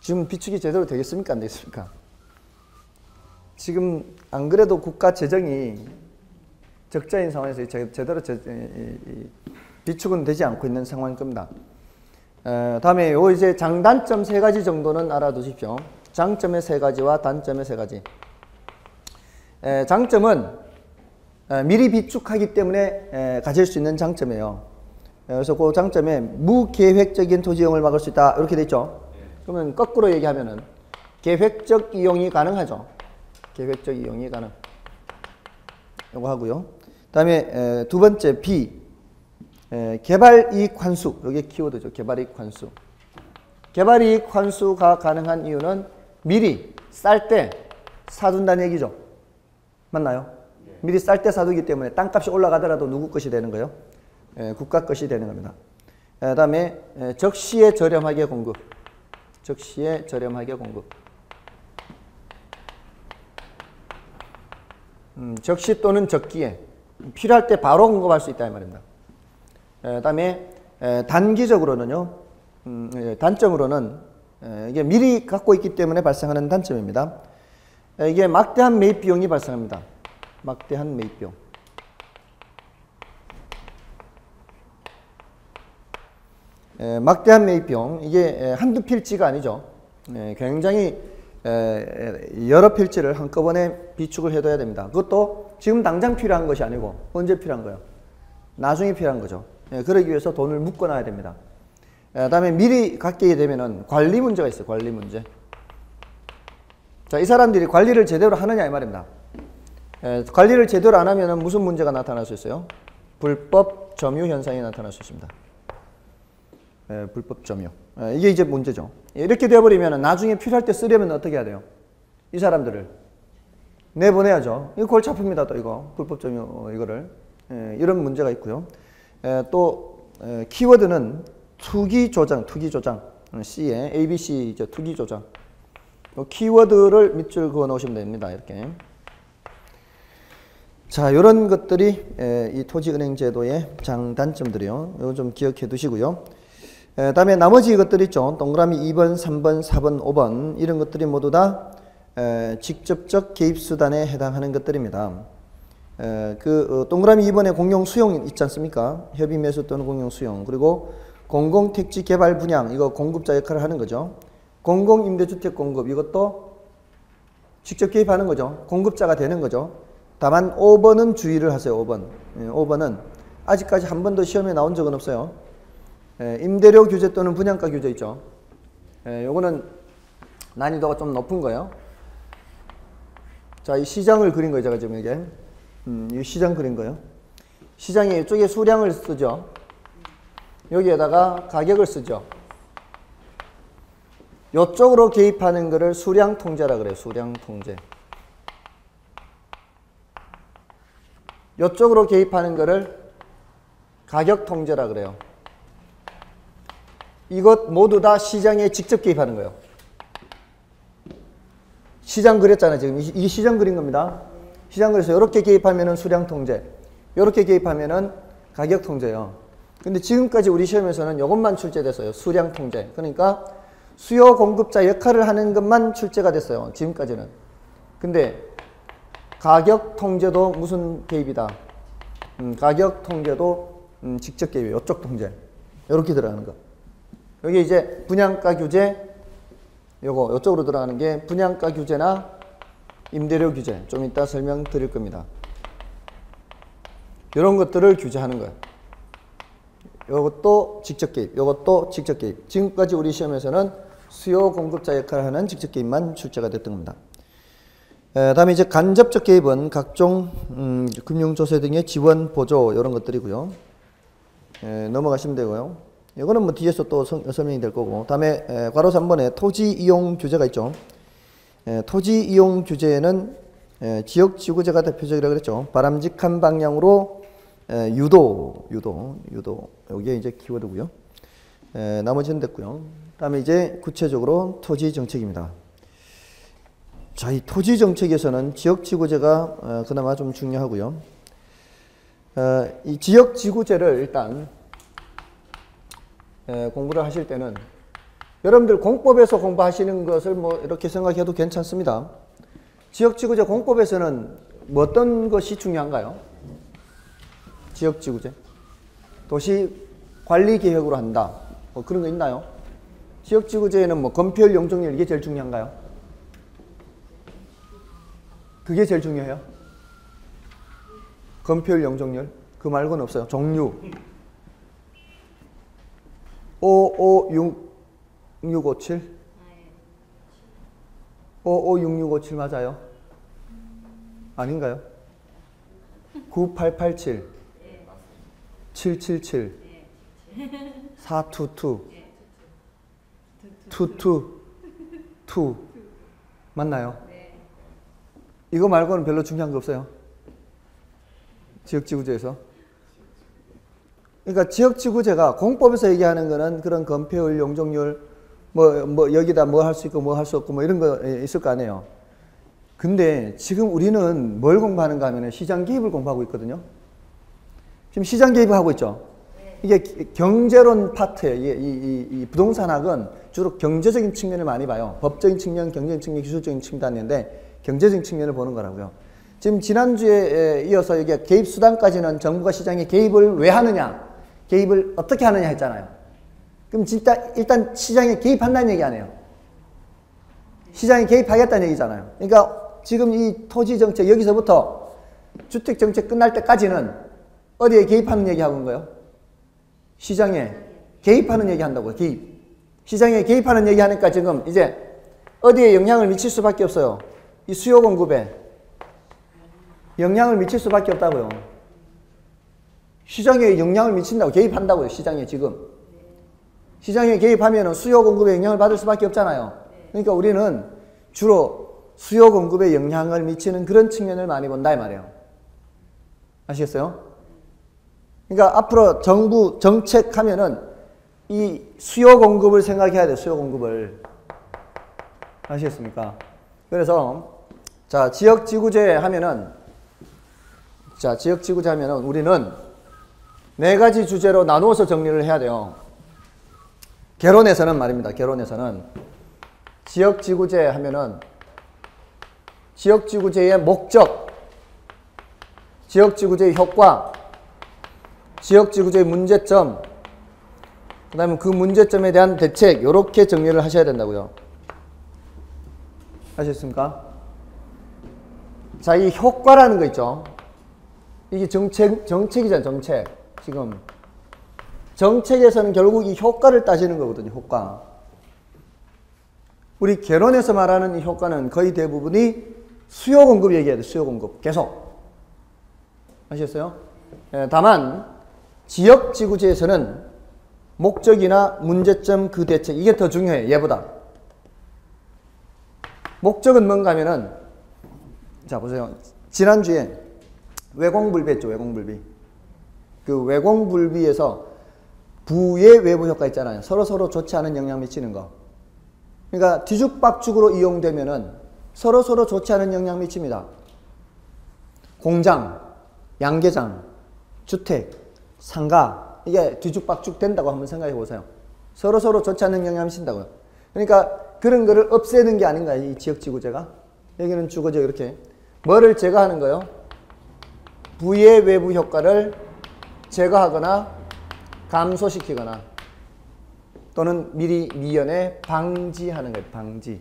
지금 비축이 제대로 되겠습니까? 안 되겠습니까? 지금 안 그래도 국가 재정이 적자인 상황에서 제대로 비축은 되지 않고 있는 상황일 겁니다. 다음에 요 이제 장단점 세 가지 정도는 알아두십시오. 장점의 세 가지와 단점의 세 가지. 장점은 미리 비축하기 때문에 가질 수 있는 장점이에요. 그래서 그 장점에 무계획적인 토지 이용을 막을 수 있다 이렇게 돼 있죠. 그러면 거꾸로 얘기하면은 계획적 이용이 가능하죠. 계획적 이용이 가능. 요거 하고요. 다음에 두 번째 B, 개발이익 환수. 여기 키워드죠. 개발이익 환수. 개발이익 환수가 가능한 이유는 미리 쌀 때 사둔다는 얘기죠. 맞나요? 미리 쌀 때 사두기 때문에 땅값이 올라가더라도 누구 것이 되는 거예요? 국가 것이 되는 겁니다. 다음에 적시에 저렴하게 공급. 적시에 저렴하게 공급. 적시 또는 적기에 필요할 때 바로 공급할 수 있다 이 말입니다. 다음에 단기적으로는요. 단점으로는 이게 미리 갖고 있기 때문에 발생하는 단점입니다. 이게 막대한 매입 비용이 발생합니다. 막대한 매입 비용. 막대한 매입 비용. 이게 한두 필지가 아니죠. 굉장히 여러 필지를 한꺼번에 비축을 해둬야 됩니다. 그것도 지금 당장 필요한 것이 아니고 언제 필요한 거예요? 나중에 필요한 거죠. 그러기 위해서 돈을 묶어놔야 됩니다. 다음에 미리 갖게 되면은 관리 문제가 있어요. 관리 문제. 자, 이 사람들이 관리를 제대로 하느냐 이 말입니다. 관리를 제대로 안 하면은 무슨 문제가 나타날 수 있어요? 불법 점유 현상이 나타날 수 있습니다. 불법 점유. 이게 이제 문제죠. 이렇게 되어버리면 나중에 필요할 때 쓰려면 어떻게 해야 돼요? 이 사람들을 내보내야죠. 이거 골치 아픕니다. 또 이거 불법 점유 이거를. 이런 문제가 있고요. 또 키워드는 투기 조장, 투기 조장. C에 ABC 투기 조작. 키워드를 밑줄 그어 놓으시면 됩니다. 이렇게. 자, 이런 것들이 이 토지은행 제도의 장단점들이요. 이거 좀 기억해 두시고요. 다음에 나머지 것들 있죠. 동그라미 2번, 3번, 4번, 5번 이런 것들이 모두 다 직접적 개입 수단에 해당하는 것들입니다. 동그라미 2번에 공용 수용 있지 않습니까? 협의 매수 또는 공용 수용. 그리고 공공택지 개발 분양, 이거 공급자 역할을 하는 거죠. 공공임대주택 공급, 이것도 직접 개입하는 거죠. 공급자가 되는 거죠. 다만 5번은 주의를 하세요. 5번. 5번은 아직까지 한 번도 시험에 나온 적은 없어요. 임대료 규제 또는 분양가 규제 있죠. 요거는 난이도가 좀 높은 거예요. 자, 이 시장을 그린 거예요. 제가 지금 이게. 이 시장 그린 거예요. 시장에 이쪽에 수량을 쓰죠. 여기에다가 가격을 쓰죠. 이쪽으로 개입하는 거를 수량 통제라 그래요. 수량 통제. 이쪽으로 개입하는 거를 가격 통제라 그래요. 이것 모두 다 시장에 직접 개입하는 거예요. 시장 그렸잖아요. 지금 이 시장 그린 겁니다. 시장 그래서 이렇게 개입하면은 수량 통제, 이렇게 개입하면은 가격 통제요. 근데 지금까지 우리 시험에서는 이것만 출제됐어요. 수량 통제. 그러니까 수요 공급자 역할을 하는 것만 출제가 됐어요. 지금까지는. 근데 가격 통제도 무슨 개입이다. 가격 통제도 직접 개입이에요. 이쪽 통제. 이렇게 들어가는 거. 여기 이제 분양가 규제, 요거 이쪽으로 들어가는 게 분양가 규제나 임대료 규제. 좀 이따 설명드릴 겁니다. 이런 것들을 규제하는 거예요. 요것도 직접 개입, 요것도 직접 개입. 지금까지 우리 시험에서는 수요 공급자 역할을 하는 직접 개입만 출제가 됐던 겁니다. 다음에 이제 간접적 개입은 각종 금융조세 등의 지원, 보조 이런 것들이고요. 넘어가시면 되고요. 이거는 뭐 뒤에서 또 설명이 될 거고. 다음에 괄호 3번에 토지 이용 규제가 있죠. 토지 이용 규제는 지역지구제가 대표적이라고 그랬죠. 바람직한 방향으로 유도. 여기에 이제 키워드고요. 나머지는 됐고요. 다음에 이제 구체적으로 토지 정책입니다. 자, 이 토지 정책에서는 지역지구제가 그나마 좀 중요하고요. 이 지역지구제를 일단 공부를 하실 때는 여러분들 공법에서 공부하시는 것을 뭐 이렇게 생각해도 괜찮습니다. 지역지구제 공법에서는 뭐 어떤 것이 중요한가요? 지역지구제. 도시관리계획으로 한다. 뭐 그런 거 있나요? 지역지구제에는 뭐 건폐율, 용적률 이게 제일 중요한가요? 그게 제일 중요해요? 건폐율, 용적률? 그 말고는 없어요. 종류. 556657? 556657 맞아요? 아닌가요? 9887 777 422 222 맞나요? 이거 말고는 별로 중요한 거 없어요. 지역지구제에서. 그러니까 지역지구제가 공법에서 얘기하는 거는 그런 건폐율, 용적률, 뭐 여기다 뭐 할 수 있고 뭐 할 수 없고 뭐 이런 거 있을 거 아니에요. 근데 지금 우리는 뭘 공부하는가 하면 시장 개입을 공부하고 있거든요. 지금 시장 개입을 하고 있죠. 이게 경제론 파트예요. 이 부동산학은 주로 경제적인 측면을 많이 봐요. 법적인 측면, 경제적인 측면, 기술적인 측면도 아닌데 경제적인 측면을 보는 거라고요. 지금 지난주에 이어서 이게 개입 수단까지는 정부가 시장에 개입을 왜 하느냐, 개입을 어떻게 하느냐 했잖아요. 그럼 진짜 일단 시장에 개입한다는 얘기 아니에요. 시장에 개입하겠다는 얘기잖아요. 그러니까 지금 이 토지 정책 여기서부터 주택 정책 끝날 때까지는 어디에 개입하는 얘기 하고 있는 거예요? 시장에 개입하는 얘기 한다고요. 개입. 시장에 개입하는 얘기 하니까 지금 이제 어디에 영향을 미칠 수밖에 없어요. 이 수요 공급에 영향을 미칠 수밖에 없다고요. 시장에 영향을 미친다고, 개입한다고요. 시장에 지금. 시장에 개입하면 수요 공급에 영향을 받을 수밖에 없잖아요. 그러니까 우리는 주로 수요 공급에 영향을 미치는 그런 측면을 많이 본다 이 말이에요. 아시겠어요? 그러니까 앞으로 정부 정책하면은 이 수요 공급을 생각해야 돼요. 수요 공급을. 아시겠습니까? 그래서 자, 지역지구제 하면은 우리는 네 가지 주제로 나누어서 정리를 해야 돼요. 개론에서는 말입니다. 개론에서는 지역지구제 하면은 지역지구제의 목적, 지역지구제의 효과, 지역지구제의 문제점, 그 다음에 그 문제점에 대한 대책, 이렇게 정리를 하셔야 된다고요. 아셨습니까? 자, 이 효과라는 거 있죠. 이게 정책이잖아요, 정책. 지금. 정책에서는 결국 이 효과를 따지는 거거든요, 효과. 우리 개론에서 말하는 이 효과는 거의 대부분이 수요 공급 얘기해야 돼요, 수요 공급. 계속. 아시겠어요? 다만, 지역지구제에서는 목적이나 문제점 그 대책, 이게 더 중요해요, 얘보다. 목적은 뭔가 하면은, 자, 보세요. 지난주에 외공불비 했죠, 외공불비. 그 외공불비에서 부의 외부 효과 있잖아요. 서로 좋지 않은 영향 미치는 거. 그러니까 뒤죽박죽으로 이용되면은 서로 좋지 않은 영향 미칩니다. 공장, 양계장, 주택, 상가, 이게 뒤죽박죽 된다고 한번 생각해 보세요. 서로 좋지 않은 영향 미친다고요. 그러니까 그런 거를 없애는 게 아닌가, 이 지역지구제가. 여기는 주거지 이렇게. 뭐를 제거하는 거요? 부의 외부 효과를 제거하거나 감소시키거나 또는 미리 미연에 방지하는 거예요. 방지.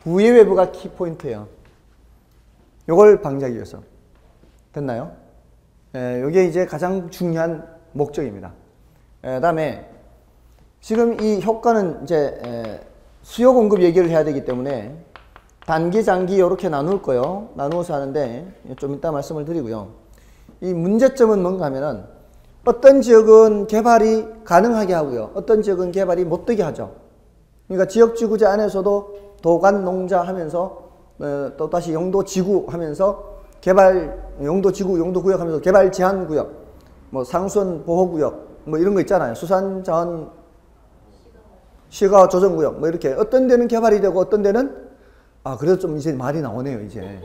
부의 외부가 키포인트예요. 요걸 방지하기 위해서. 됐나요? 요게 이제 가장 중요한 목적입니다. 다음에 지금 이 효과는 이제 수요 공급 얘기를 해야 되기 때문에 단기, 장기 이렇게 나눌 거예요. 나누어서 하는데 좀 이따 말씀을 드리고요. 이 문제점은 뭔가 하면은 어떤 지역은 개발이 가능하게 하고요. 어떤 지역은 개발이 못되게 하죠. 그러니까 지역지구제 안에서도 도간 농자 하면서 또 다시 용도지구 하면서 개발 용도지구, 용도구역 하면서 개발 제한구역, 뭐 상수원 보호구역 뭐 이런 거 있잖아요. 수산자원 시가 조정구역 뭐 이렇게 어떤 데는 개발이 되고 어떤 데는 그래도 좀 이제 말이 나오네요, 이제.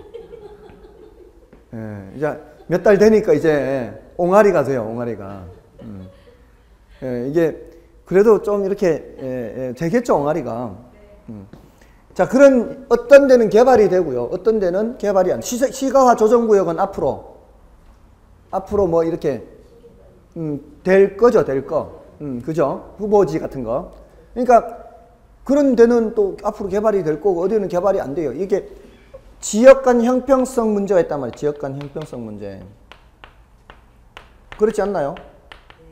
이제 몇 달 되니까 이제 옹알이가 돼요, 옹알이가. 이게 그래도 좀 이렇게 되겠죠, 옹알이가. 자, 그런 어떤 데는 개발이 되고요, 어떤 데는 개발이 안. 시가화 조정구역은 앞으로 뭐 이렇게 될 거죠, 될 거. 그죠? 후보지 같은 거. 그러니까 그런 데는 또 앞으로 개발이 될 거고 어디는 개발이 안 돼요. 이게 지역 간 형평성 문제가 있단 말이에요. 지역 간 형평성 문제. 그렇지 않나요?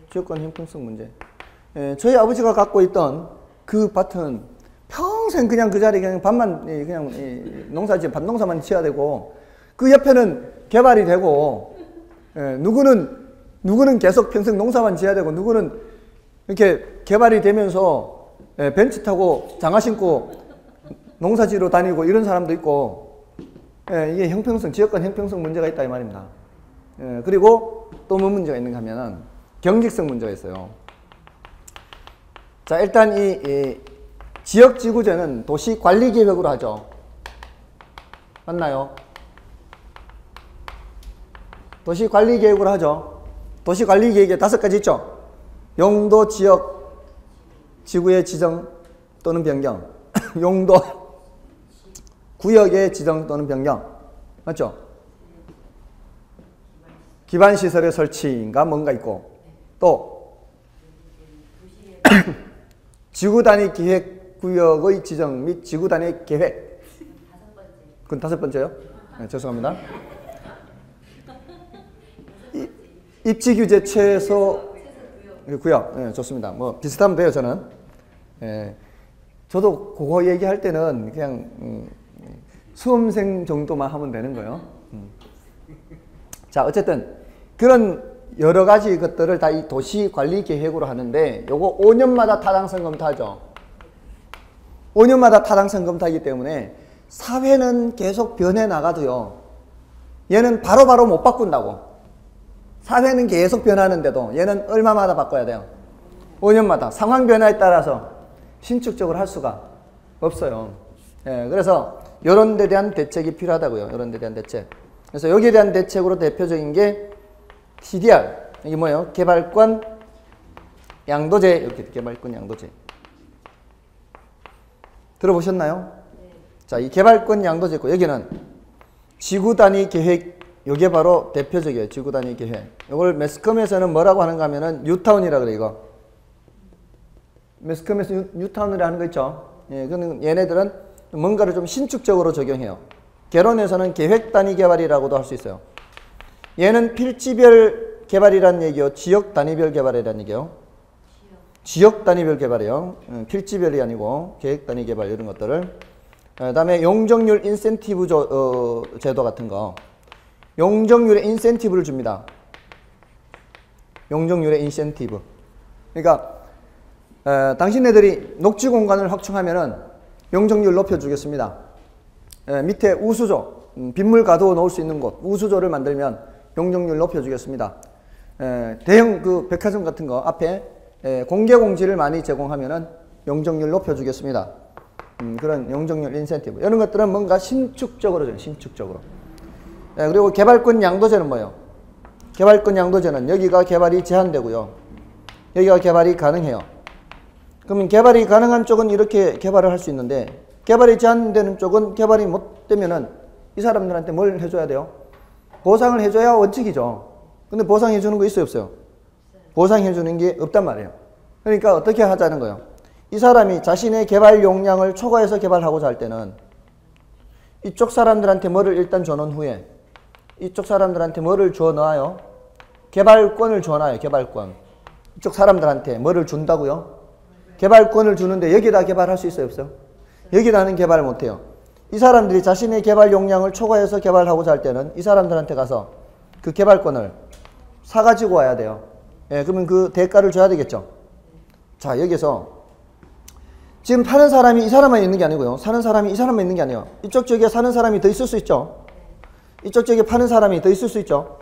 지역 간 형평성 문제. 저희 아버지가 갖고 있던 그 밭은 평생 그냥 그 자리에 그냥 밭만 그냥 밭농사만 지어야 되고 그 옆에는 개발이 되고 누구는 계속 평생 농사만 지어야 되고 누구는 이렇게 개발이 되면서 벤츠 타고 장화 신고 농사지로 다니고 이런 사람도 있고, 이게 형평성, 지역 간 형평성 문제가 있다 이 말입니다. 그리고 또 뭐 문제가 있는가 하면은 경직성 문제가 있어요. 자, 일단 이 지역지구제는 도시관리계획으로 하죠. 맞나요? 도시관리계획으로 하죠. 도시관리계획에 5가지 있죠. 용도, 지역, 지구의 지정 또는 변경, 용도, 구역의 지정 또는 변경, 맞죠? 기반시설의 설치인가 뭔가 있고, 또 지구단위 기획구역의 지정 및 지구단위 계획. 그건 5번째요? 네, 죄송합니다. 입지규제 최소 구역. 네, 좋습니다. 뭐 비슷하면 돼요, 저는. 저도 그거 얘기할 때는 그냥 수험생 정도만 하면 되는 거예요. 자, 어쨌든 그런 여러 가지 것들을 다 이 도시관리계획으로 하는데 요거 5년마다 타당성 검토하죠. 5년마다 타당성 검토하기 때문에 사회는 계속 변해 나가도요. 얘는 바로바로 못 바꾼다고. 사회는 계속 변하는데도 얘는 얼마마다 바꿔야 돼요? 5년마다 상황 변화에 따라서 신축적으로 할 수가 없어요. 예, 그래서 이런 데 대한 대책이 필요하다고요. 이런 데 대한 대책. 그래서 여기에 대한 대책으로 대표적인 게 TDR. 이게 뭐예요? 개발권 양도제. 이렇게 개발권 양도제. 들어보셨나요? 자, 이 개발권 양도제 있고 여기는 지구 단위 계획. 이게 바로 대표적이에요. 지구 단위 계획. 이걸 매스컴에서는 뭐라고 하는가 하면은 뉴타운이라 그래 이거. 매스컴에서 뉴타운이라 하는 거 있죠. 예, 그는 얘네들은 뭔가를 좀 신축적으로 적용해요. 개론에서는 계획 단위 개발이라고도 할 수 있어요. 얘는 필지별 개발이라는 얘기요. 지역 단위별 개발이라는 얘기요. 지역 단위별 개발이요. 필지별이 아니고 계획 단위 개발 이런 것들을. 그다음에 용적률 인센티브 제도 같은 거. 용적률에 인센티브를 줍니다. 용적률에 인센티브. 그러니까 당신네들이 녹지 공간을 확충하면은 용적률 높여주겠습니다. 밑에 우수조, 빗물 가두어 놓을 수 있는 곳, 우수조를 만들면 용적률 높여주겠습니다. 대형 그 백화점 같은 거 앞에 공개 공지를 많이 제공하면은 용적률 높여주겠습니다. 그런 용적률 인센티브. 이런 것들은 뭔가 신축적으로 줘요. 신축적으로. 그리고 개발권 양도제는 뭐예요? 개발권 양도제는 여기가 개발이 제한되고요. 여기가 개발이 가능해요. 그러면 개발이 가능한 쪽은 이렇게 개발을 할 수 있는데 개발이 제한되는 쪽은 개발이 못 되면은 이 사람들한테 뭘 해줘야 돼요? 보상을 해줘야 원칙이죠. 근데 보상해 주는 거 있어요, 없어요? 보상해 주는 게 없단 말이에요. 그러니까 어떻게 하자는 거예요? 이 사람이 자신의 개발 용량을 초과해서 개발하고자 할 때는 이쪽 사람들한테 뭐를 일단 줘놓은 후에 이쪽 사람들한테 뭐를 줘 넣어요? 개발권을 줘 놔요. 개발권. 이쪽 사람들한테 뭐를 준다고요? 개발권을 주는데 여기다 개발할 수 있어요, 없어요? 여기다는 개발을 못해요. 이 사람들이 자신의 개발 용량을 초과해서 개발하고자 할 때는 이 사람들한테 가서 그 개발권을 사가지고 와야 돼요. 예, 그러면 그 대가를 줘야 되겠죠. 자, 여기서 지금 파는 사람이 이 사람만 있는 게 아니고요. 사는 사람이 이 사람만 있는 게 아니에요. 이쪽 지역에 사는 사람이 더 있을 수 있죠. 이쪽 지역에 파는 사람이 더 있을 수 있죠.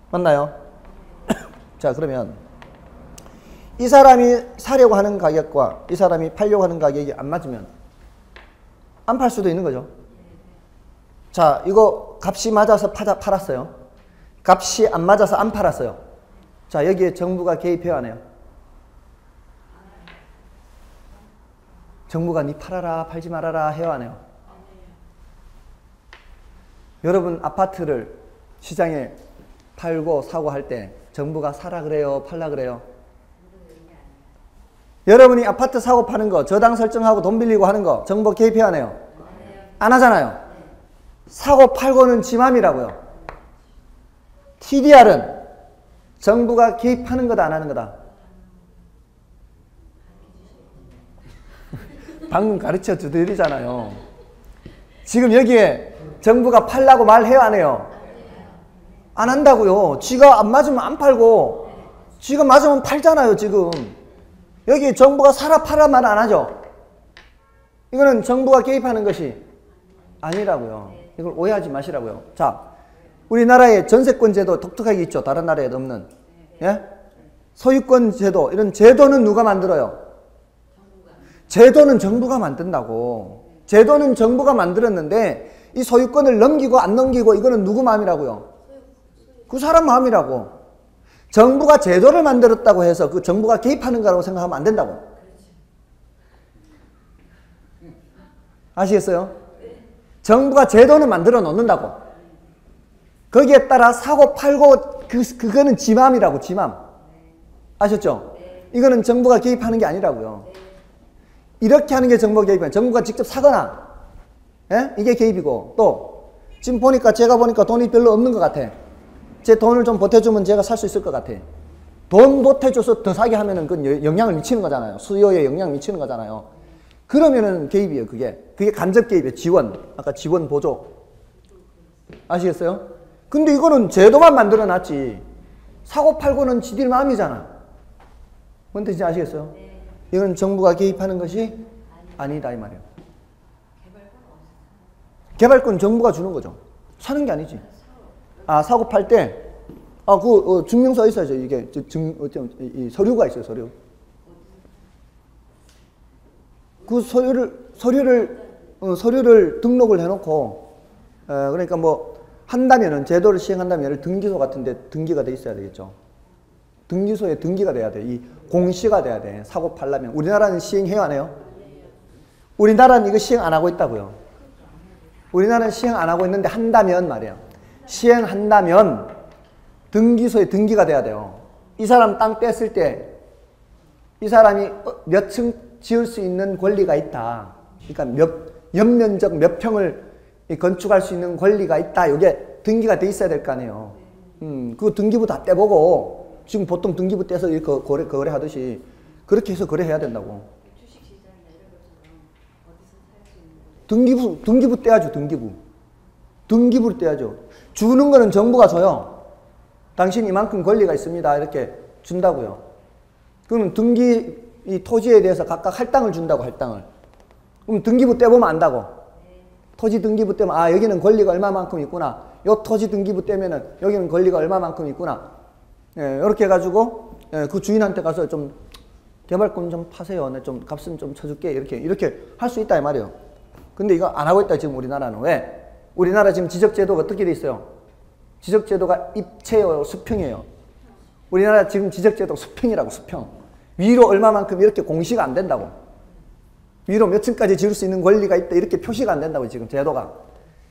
맞나요? 자, 그러면 이 사람이 사려고 하는 가격과 이 사람이 팔려고 하는 가격이 안 맞으면 안 팔 수도 있는 거죠. 자, 이거 값이 맞아서 팔았어요. 값이 안 맞아서 안 팔았어요. 자, 여기에 정부가 개입해야 하네요. 정부가 니 팔아라 팔지 말아라 해야 하네요. 여러분 아파트를 시장에 팔고 사고 할 때 정부가 사라 그래요? 팔라 그래요? 여러분이 아파트 사고 파는 거 저당 설정하고 돈 빌리고 하는 거 정부 개입해야 하네요? 안 하잖아요. 사고 팔고는 지 맘이라고요. TDR은 정부가 개입하는 거다 안 하는 거다? 방금 가르쳐 주드리잖아요. 지금 여기에 정부가 팔라고 말해요 안 해요? 안 한다고요. 지가 안 맞으면 안 팔고 지가 맞으면 팔잖아요. 지금 여기 정부가 사라 팔아 말 안 하죠. 이거는 정부가 개입하는 것이 아니라고요. 이걸 오해하지 마시라고요. 자, 우리나라의 전세권 제도 독특하게 있죠. 다른 나라에 없는. 예? 소유권 제도, 이런 제도는 누가 만들어요? 제도는 정부가 만든다고. 제도는 정부가 만들었는데 이 소유권을 넘기고 안 넘기고 이거는 누구 마음이라고요? 그 사람 마음이라고. 정부가 제도를 만들었다고 해서 그 정부가 개입하는 거라고 생각하면 안 된다고. 아시겠어요? 정부가 제도는 만들어 놓는다고. 거기에 따라 사고 팔고 그거는 지 마음이라고. 지 마음. 아셨죠? 이거는 정부가 개입하는 게 아니라고요. 이렇게 하는 게 정부가 개입이에요. 정부가 직접 사거나, 예? 이게 개입이고, 또 지금 보니까 제가 보니까 돈이 별로 없는 것 같아. 제 돈을 좀 보태주면 제가 살 수 있을 것 같아. 돈 보태줘서 더 사게 하면은 그건 영향을 미치는 거잖아요. 수요에 영향을 미치는 거잖아요. 그러면은 개입이에요. 그게 간접 개입이에요. 지원. 아까 지원 보조. 아시겠어요? 근데 이거는 제도만 만들어 놨지. 사고 팔고는 지들 마음이잖아. 뭔 뜻인지 아시겠어요? 이건 정부가 개입하는 것이 아니다 이 말이에요. 개발권 정부가 주는 거죠. 사는 게 아니지. 아, 사고 팔 때, 증명서 있어야죠. 이게 이 서류가 있어요. 서류. 그 서류를 등록을 해놓고, 그러니까 뭐, 한다면은, 제도를 시행한다면, 예를 등기소 같은데 등기가 돼 있어야 되겠죠. 등기소에 등기가 돼야 돼. 이 공시가 돼야 돼. 사고 팔려면. 우리나라는 시행해요, 안 해요? 우리나라는 이거 시행 안 하고 있다고요. 우리나라는 시행 안 하고 있는데 한다면 말이에요. 시행한다면 등기소에 등기가 돼야 돼요. 이 사람 땅 뗐을 때 이 사람이 몇 층 지을 수 있는 권리가 있다. 그러니까 연면적 몇 평을 건축할 수 있는 권리가 있다. 이게 등기가 돼 있어야 될 거 아니에요. 그 등기부 다 떼보고 지금 보통 등기부 떼서 이렇게 거래하듯이 그렇게 해서 거래해야 된다고. 등기부 떼야죠. 등기부를 떼야죠. 주는 거는 정부가 줘요. 당신 이만큼 권리가 있습니다. 이렇게 준다고요. 그러면 이 토지에 대해서 각각 할당을 준다고, 할당을. 그럼 등기부 떼보면 안다고. 토지 등기부 떼면, 아, 여기는 권리가 얼마만큼 있구나. 요 토지 등기부 떼면은 여기는 권리가 얼마만큼 있구나. 예, 이렇게 해가지고, 그 주인한테 가서 좀 개발권 좀 파세요. 내 좀 값은 좀 쳐줄게. 이렇게 할 수 있다, 이 말이에요. 근데 이거 안 하고 있다, 지금 우리나라는. 왜? 우리나라 지금 지적제도가 어떻게 돼 있어요? 지적제도가 입체예요, 수평이에요. 우리나라 지금 지적제도 수평이라고, 수평. 위로 얼마만큼 이렇게 공시가 안 된다고. 위로 몇 층까지 지을 수 있는 권리가 있다, 이렇게 표시가 안 된다고, 지금 제도가.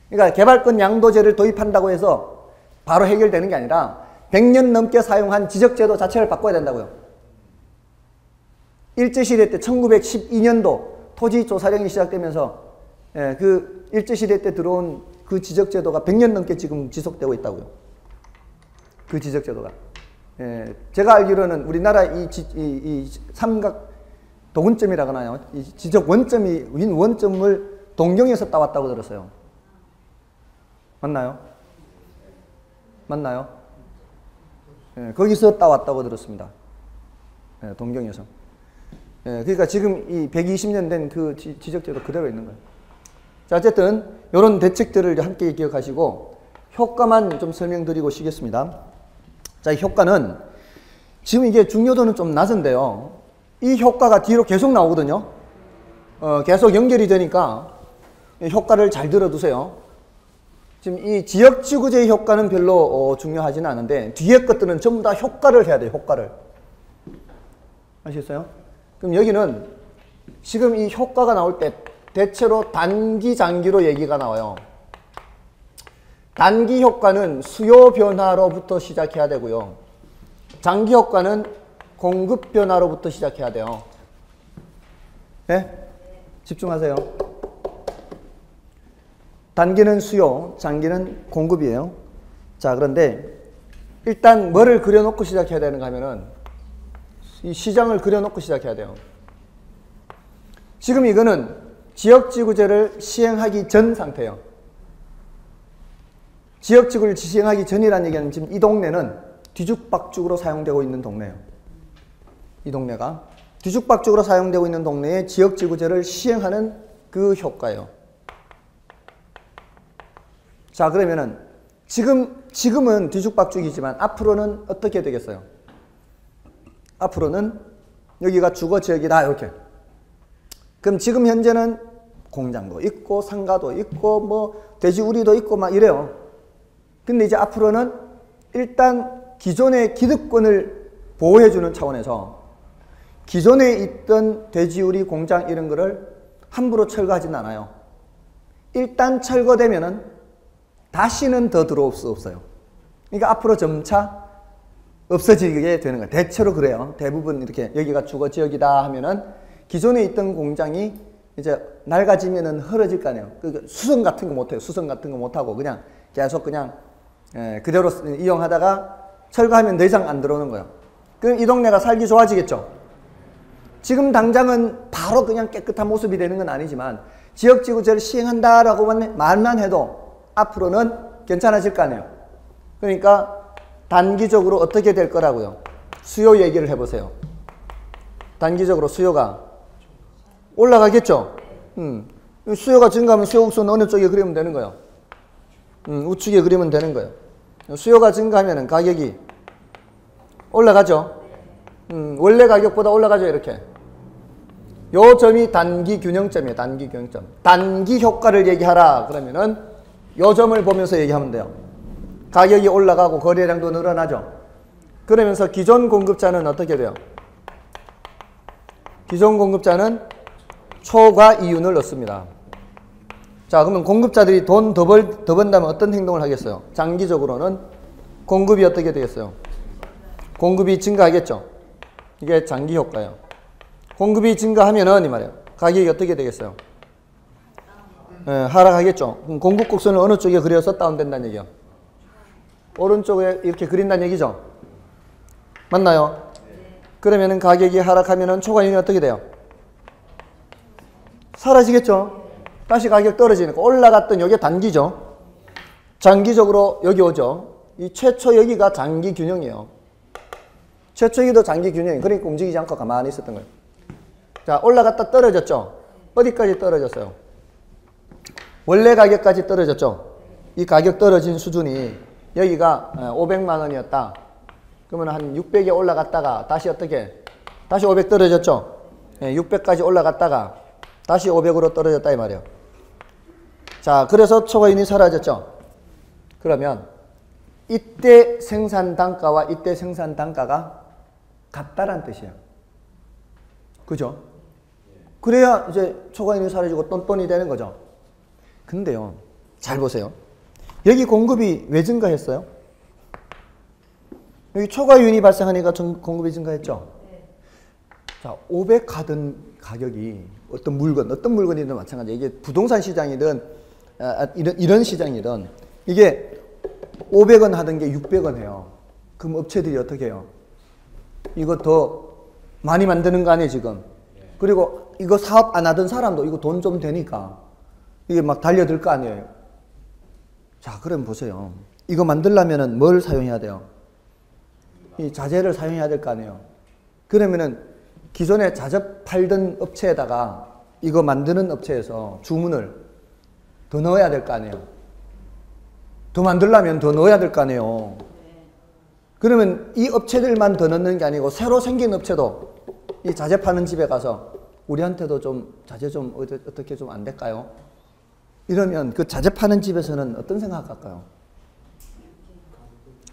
그러니까 개발권 양도제를 도입한다고 해서 바로 해결되는 게 아니라 100년 넘게 사용한 지적제도 자체를 바꿔야 된다고요. 일제시대 때 1912년도 토지조사령이 시작되면서 그 일제시대 때 들어온 그 지적제도가 100년 넘게 지금 지속되고 있다고요. 그 지적제도가. 제가 알기로는 우리나라 이 삼각 도근점이라고 하나요? 이 지적 원점이, 윈 원점을 동경에서 따왔다고 들었어요. 맞나요? 거기서 따왔다고 들었습니다. 동경에서. 그러니까 지금 이 120년 된 그 지적제도 그대로 있는 거예요. 자, 어쨌든 이런 대책들을 함께 기억하시고 효과만 좀 설명드리고 쉬겠습니다. 자, 이 효과는 지금 이게 중요도는 좀 낮은데요. 이 효과가 뒤로 계속 나오거든요. 계속 연결이 되니까 효과를 잘 들어두세요. 지금 이 지역지구제의 효과는 별로 중요하지는 않은데 뒤에 것들은 전부 다 효과를 해야 돼요. 효과를. 아시겠어요? 그럼 여기는 지금 이 효과가 나올 때 대체로 단기, 장기로 얘기가 나와요. 단기 효과는 수요 변화로부터 시작해야 되고요. 장기 효과는 공급 변화로부터 시작해야 돼요. 네? 집중하세요. 단기는 수요, 장기는 공급이에요. 자, 그런데 일단 뭐를 그려놓고 시작해야 되는가 하면은 이 시장을 그려놓고 시작해야 돼요. 지금 이거는 지역지구제를 시행하기 전 상태예요. 지역지구를 시행하기 전이라는 얘기는 지금 이 동네는 뒤죽박죽으로 사용되고 있는 동네예요. 이 동네가 뒤죽박죽으로 사용되고 있는 동네에 지역지구제를 시행하는 그 효과예요. 자, 그러면은 지금은 뒤죽박죽이지만 앞으로는 어떻게 되겠어요? 앞으로는 여기가 주거지역이다, 이렇게. 그럼 지금 현재는 공장도 있고 상가도 있고 뭐 돼지우리도 있고 막 이래요. 근데 이제 앞으로는 일단 기존의 기득권을 보호해주는 차원에서 기존에 있던 돼지우리 공장 이런 거를 함부로 철거하지는 않아요. 일단 철거되면은 다시는 더 들어올 수 없어요. 그러니까 앞으로 점차 없어지게 되는 거예요. 대체로 그래요. 대부분 이렇게 여기가 주거지역이다 하면은 기존에 있던 공장이 이제 낡아지면은 헐어질 거 아니에요. 그 수선 같은 거 못해요. 수선 같은 거 못하고 그냥 계속 그냥 그대로 이용하다가 철거하면 더 이상 안 들어오는 거예요. 그럼 이 동네가 살기 좋아지겠죠. 지금 당장은 바로 그냥 깨끗한 모습이 되는 건 아니지만 지역지구제를 시행한다라고 말만 해도 앞으로는 괜찮아질 거 아니에요. 그러니까 단기적으로 어떻게 될 거라고요? 수요 얘기를 해보세요. 단기적으로 수요가 올라가겠죠? 수요가 증가하면 수요국수는 어느 쪽에 그리면 되는 거예요? 우측에 그리면 되는 거예요. 수요가 증가하면 가격이 올라가죠? 원래 가격보다 올라가죠, 이렇게. 요 점이 단기 균형점이에요. 단기 균형점. 단기 효과를 얘기하라 그러면은 요 점을 보면서 얘기하면 돼요. 가격이 올라가고 거래량도 늘어나죠. 그러면서 기존 공급자는 어떻게 돼요? 기존 공급자는 초과 이윤을 얻습니다. 자, 그러면 공급자들이 돈 더 번다면 어떤 행동을 하겠어요? 장기적으로는 공급이 어떻게 되겠어요? 공급이 증가하겠죠. 이게 장기 효과예요. 공급이 증가하면은 이 말이에요. 가격이 어떻게 되겠어요? 하락하겠죠. 그럼 공급 곡선을 어느 쪽에 그려서 다운된다는 얘기예요? 오른쪽에 이렇게 그린다는 얘기죠. 맞나요? 그러면은 가격이 하락하면은 초과 이윤이 어떻게 돼요? 사라지겠죠. 다시 가격 떨어지니까 올라갔던 여기 단기죠. 장기적으로 여기 오죠. 이 최초 여기가 장기 균형이에요. 최초 여기도 장기 균형이에요. 그러니까 움직이지 않고 가만히 있었던 거예요. 자, 올라갔다 떨어졌죠. 어디까지 떨어졌어요? 원래 가격까지 떨어졌죠. 이 가격 떨어진 수준이 여기가 500만 원이었다. 그러면 한 600에 올라갔다가 다시 어떻게? 다시 500 떨어졌죠. 600까지 올라갔다가 다시 500으로 떨어졌다 이 말이에요. 자, 그래서 초과이윤이 사라졌죠. 그러면 이때 생산 단가와 이때 생산 단가가 같다란 뜻이에요. 그죠? 그래야 이제 초과이윤이 사라지고 똔똔이 되는 거죠. 근데요, 잘 보세요. 여기 공급이 왜 증가했어요? 여기 초과이윤이 발생하니까 공급이 증가했죠. 자, 500 하던 가격이 어떤 물건이든 마찬가지예요. 이게 부동산 시장이든 이런 시장이든 이게 500원 하던 게 600원 해요. 그럼 업체들이 어떻게 해요? 이거 더 많이 만드는 거 아니에요, 지금? 그리고 이거 사업 안 하던 사람도 이거 돈 좀 되니까 이게 막 달려들 거 아니에요. 자, 그럼 보세요. 이거 만들려면은 뭘 사용해야 돼요? 이 자재를 사용해야 될 거 아니에요. 그러면은 기존에 자재 팔던 업체에다가 이거 만드는 업체에서 주문을 더 넣어야 될 거 아니에요. 더 만들려면 더 넣어야 될 거 아니에요. 그러면 이 업체들만 더 넣는 게 아니고 새로 생긴 업체도 이 자재 파는 집에 가서 우리한테도 좀 자재 좀 어떻게 좀 안 될까요? 이러면 그 자재 파는 집에서는 어떤 생각할까요?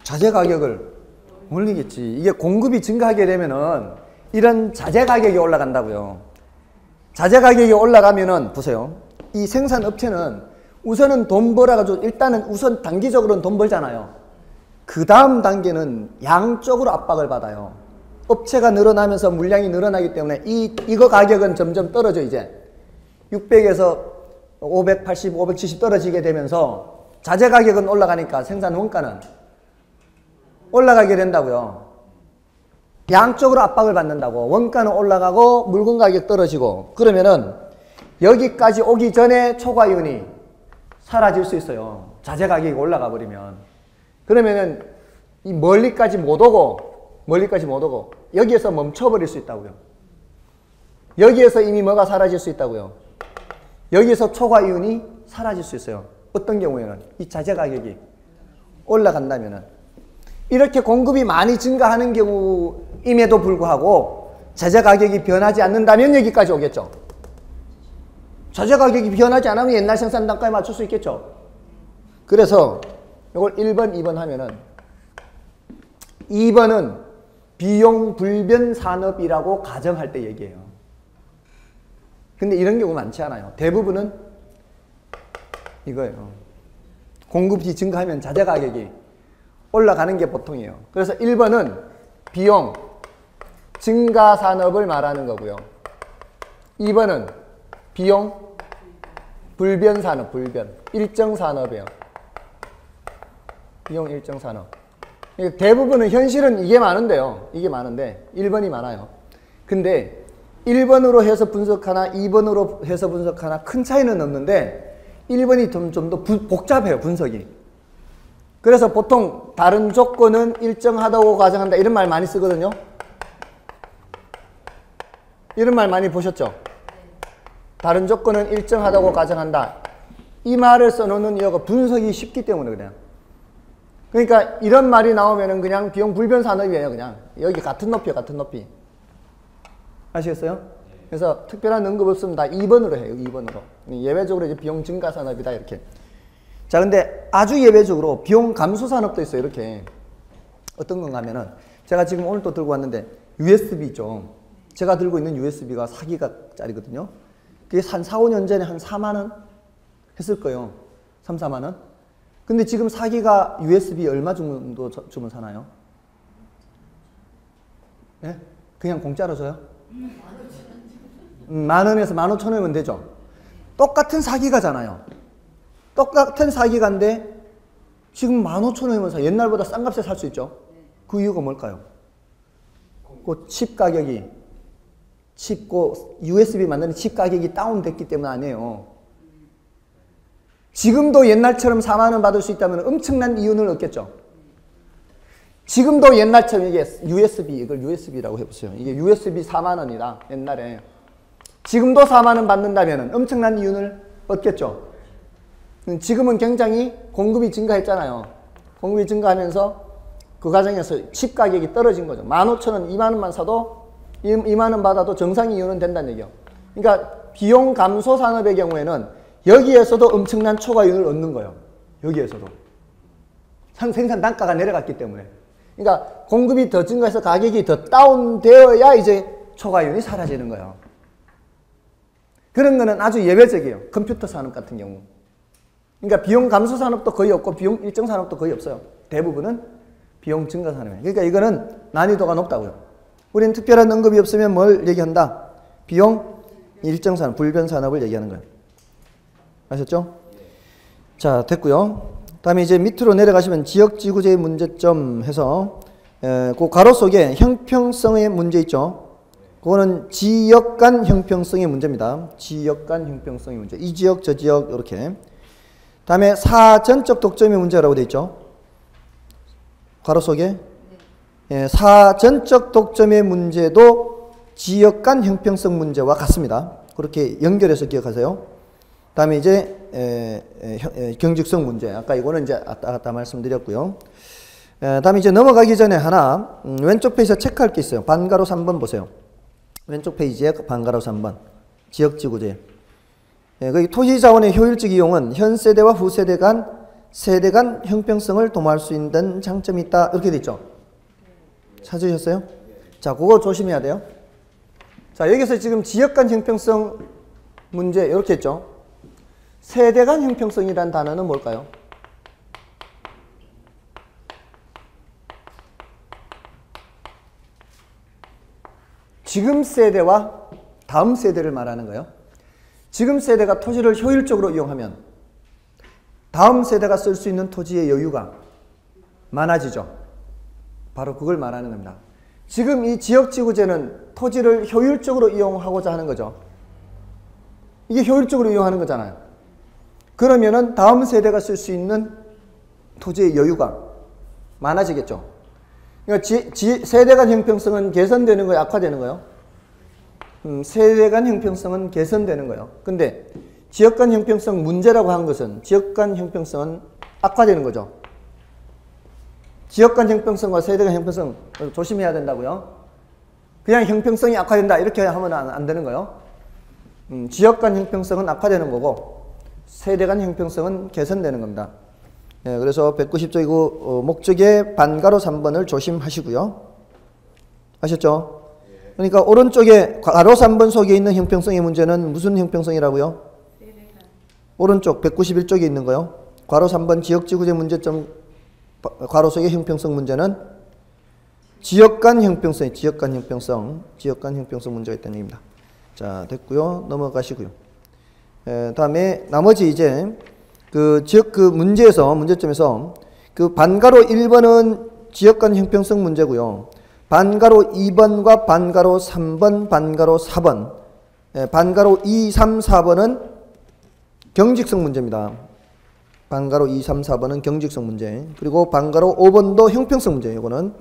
자재 가격을 올리겠지. 이게 공급이 증가하게 되면은 이런 자재 가격이 올라간다고요. 자재 가격이 올라가면은 보세요. 이 생산 업체는 우선은 돈 벌어가지고 일단은 우선 단기적으로는 돈 벌잖아요. 그 다음 단계는 양쪽으로 압박을 받아요. 업체가 늘어나면서 물량이 늘어나기 때문에 이거 가격은 점점 떨어져 이제 600에서 580, 570 떨어지게 되면서 자재 가격은 올라가니까 생산 원가는 올라가게 된다고요. 양쪽으로 압박을 받는다고. 원가는 올라가고 물건 가격 떨어지고 그러면은 여기까지 오기 전에 초과이윤이 사라질 수 있어요. 자재 가격이 올라가 버리면. 그러면은 이 멀리까지 못 오고 여기에서 멈춰버릴 수 있다고요. 여기에서 이미 뭐가 사라질 수 있다고요. 여기에서 초과이윤이 사라질 수 있어요. 어떤 경우에는 이 자재 가격이 올라간다면은 이렇게 공급이 많이 증가하는 경우임에도 불구하고 자재 가격이 변하지 않는다면 여기까지 오겠죠. 자재 가격이 변하지 않으면 옛날 생산 단가에 맞출 수 있겠죠. 그래서 이걸 1번, 2번 하면은 2번은 비용 불변 산업이라고 가정할 때 얘기해요. 근데 이런 경우 많지 않아요. 대부분은 이거예요. 공급이 증가하면 자재 가격이 올라가는 게 보통이에요. 그래서 1번은 비용 증가 산업을 말하는 거고요. 2번은 비용 불변 산업, 일정 산업이에요. 비용 일정 산업. 대부분은 현실은 이게 많은데요. 이게 많은데 1번이 많아요. 근데 1번으로 해서 분석하나 2번으로 해서 분석하나 큰 차이는 없는데 1번이 좀 더 복잡해요. 분석이. 그래서 보통 다른 조건은 일정하다고 가정한다 이런 말 많이 쓰거든요. 이런 말 많이 보셨죠? 다른 조건은 일정하다고 가정한다. 이 말을 써놓는 이유가 분석이 쉽기 때문에 그래요. 그러니까 이런 말이 나오면은 그냥 비용 불변 산업이에요. 그냥 여기 같은 높이에요. 같은 높이. 아시겠어요? 그래서 특별한 언급 없으면 다 2번으로 해요. 2번으로. 예외적으로 이제 비용 증가 산업이다 이렇게. 자, 근데 아주 예외적으로 비용 감소 산업도 있어요. 이렇게. 어떤 건가 하면은 제가 지금 오늘 또 들고 왔는데 USB 있죠. 제가 들고 있는 USB가 4기가짜리거든요. 그게 한 4, 5년 전에 한 4만 원 했을 거예요. 3, 4만 원. 근데 지금 4기가 USB 얼마 정도 주면 사나요? 예? 그냥 공짜로 줘요? 10,000원에서 15,000원이면 되죠. 똑같은 4기가잖아요. 똑같은 4기가인데 지금 15,000원이면 사. 옛날보다 싼 값에 살 수 있죠. 그 이유가 뭘까요? 그 칩 가격이 USB 만드는 칩 가격이 다운됐기 때문 아니에요. 지금도 옛날처럼 4만 원 받을 수 있다면 엄청난 이윤을 얻겠죠. 지금도 옛날처럼 이게 이걸 USB라고 해보세요. 이게 USB 4만 원이다. 옛날에. 지금도 4만 원 받는다면 엄청난 이윤을 얻겠죠. 지금은 굉장히 공급이 증가했잖아요. 공급이 증가하면서 그 과정에서 칩 가격이 떨어진 거죠. 15,000원, 2만 원만 사도 2만 원 받아도 정상 이윤은 된다는 얘기예요. 그러니까 비용 감소 산업의 경우에는 여기에서도 엄청난 초과이윤을 얻는 거예요. 여기에서도. 생산 단가가 내려갔기 때문에. 그러니까 공급이 더 증가해서 가격이 더 다운되어야 이제 초과이윤이 사라지는 거예요. 그런 거는 아주 예외적이에요. 컴퓨터 산업 같은 경우. 그러니까 비용 감소 산업도 거의 없고 비용 일정 산업도 거의 없어요. 대부분은 비용 증가 산업이에요. 그러니까 이거는 난이도가 높다고요. 우리는 특별한 언급이 없으면 뭘 얘기한다? 비용 일정 산업, 불변 산업을 얘기하는 거예요. 아셨죠? 자, 됐고요. 다음에 이제 밑으로 내려가시면 지역지구제의 문제점 해서 그 가로 속에 형평성의 문제 있죠. 그거는 지역 간 형평성의 문제입니다. 지역 간 형평성의 문제. 이 지역, 저 지역 이렇게. 다음에 사전적 독점의 문제라고 되어 있죠. 가로 속에 사전적 독점의 문제도 지역 간 형평성 문제와 같습니다. 그렇게 연결해서 기억하세요. 다음에 이제 경직성 문제. 아까 이거는 이제 아까 말씀드렸고요. 다음에 이제 넘어가기 전에 하나 왼쪽 페이지에 체크할 게 있어요. 반가로 3번 보세요. 왼쪽 페이지에 반가로 3번. 지역지구제. 거기 토지자원의 효율적 이용은 현 세대와 후세대 간 세대 간 형평성을 도모할 수 있는 장점이 있다. 이렇게 돼 있죠. 찾으셨어요? 자, 그거 조심해야 돼요. 자, 여기서 지금 지역 간 형평성 문제 이렇게 했죠. 세대 간 형평성이라는 단어는 뭘까요? 지금 세대와 다음 세대를 말하는 거예요. 지금 세대가 토지를 효율적으로 이용하면 다음 세대가 쓸 수 있는 토지의 여유가 많아지죠. 바로 그걸 말하는 겁니다. 지금 이 지역지구제는 토지를 효율적으로 이용하고자 하는 거죠. 이게 효율적으로 이용하는 거잖아요. 그러면은 다음 세대가 쓸 수 있는 토지의 여유가 많아지겠죠. 그러니까 세대 간 형평성은 개선되는 거예요? 악화되는 거예요? 세대 간 형평성은 개선되는 거예요. 근데 지역 간 형평성 문제라고 한 것은 지역 간 형평성은 악화되는 거죠. 지역 간 형평성과 세대 간 형평성 조심해야 된다고요. 그냥 형평성이 악화된다 이렇게 하면 안 되는 거예요. 지역 간 형평성은 악화되는 거고 세대 간 형평성은 개선되는 겁니다. 그래서 190조 이거 목적의 반가로 3번을 조심하시고요. 아셨죠? 그러니까 오른쪽에 가로 3번 속에 있는 형평성의 문제는 무슨 형평성이라고요? 오른쪽 191쪽에 있는 거요. 괄호 3번 지역지구제 문제점 괄호 속의 형평성 문제는 지역 간 형평성, 지역 간 형평성 문제가 있다는 얘기입니다. 자, 됐고요. 넘어가시고요. 다음에 나머지 이제 그 문제점에서 그 반가로 1번은 지역 간 형평성 문제고요. 반가로 2번과 반가로 3번, 반가로 4번, 반가로 2, 3, 4번은 경직성 문제입니다. 반가로 2, 3, 4번은 경직성 문제. 그리고 반가로 5번도 형평성 문제. 이거는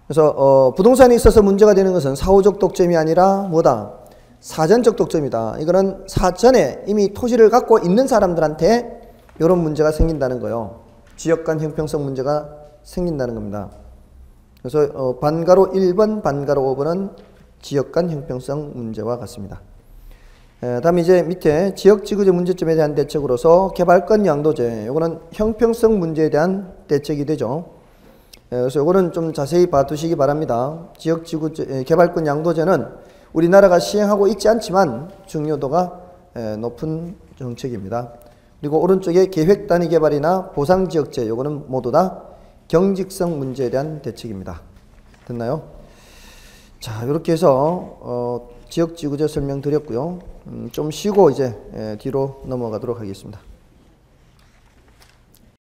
그래서 부동산에 있어서 문제가 되는 것은 사후적 독점이 아니라 뭐다? 사전적 독점이다. 이거는 사전에 이미 토지를 갖고 있는 사람들한테 이런 문제가 생긴다는 거예요. 지역 간 형평성 문제가 생긴다는 겁니다. 그래서 반가로 1번, 반가로 5번은 지역 간 형평성 문제와 같습니다. 다음 이제 밑에 지역지구제 문제점에 대한 대책으로서 개발권 양도제, 요거는 형평성 문제에 대한 대책이 되죠. 그래서 요거는 좀 자세히 봐두시기 바랍니다. 지역지구제 개발권 양도제는 우리나라가 시행하고 있지 않지만 중요도가 높은 정책입니다. 그리고 오른쪽에 계획단위 개발이나 보상지역제, 요거는 모두 다 경직성 문제에 대한 대책입니다. 됐나요? 자, 이렇게 해서 지역지구제 설명드렸고요. 좀 쉬고 이제 뒤로 넘어가도록 하겠습니다.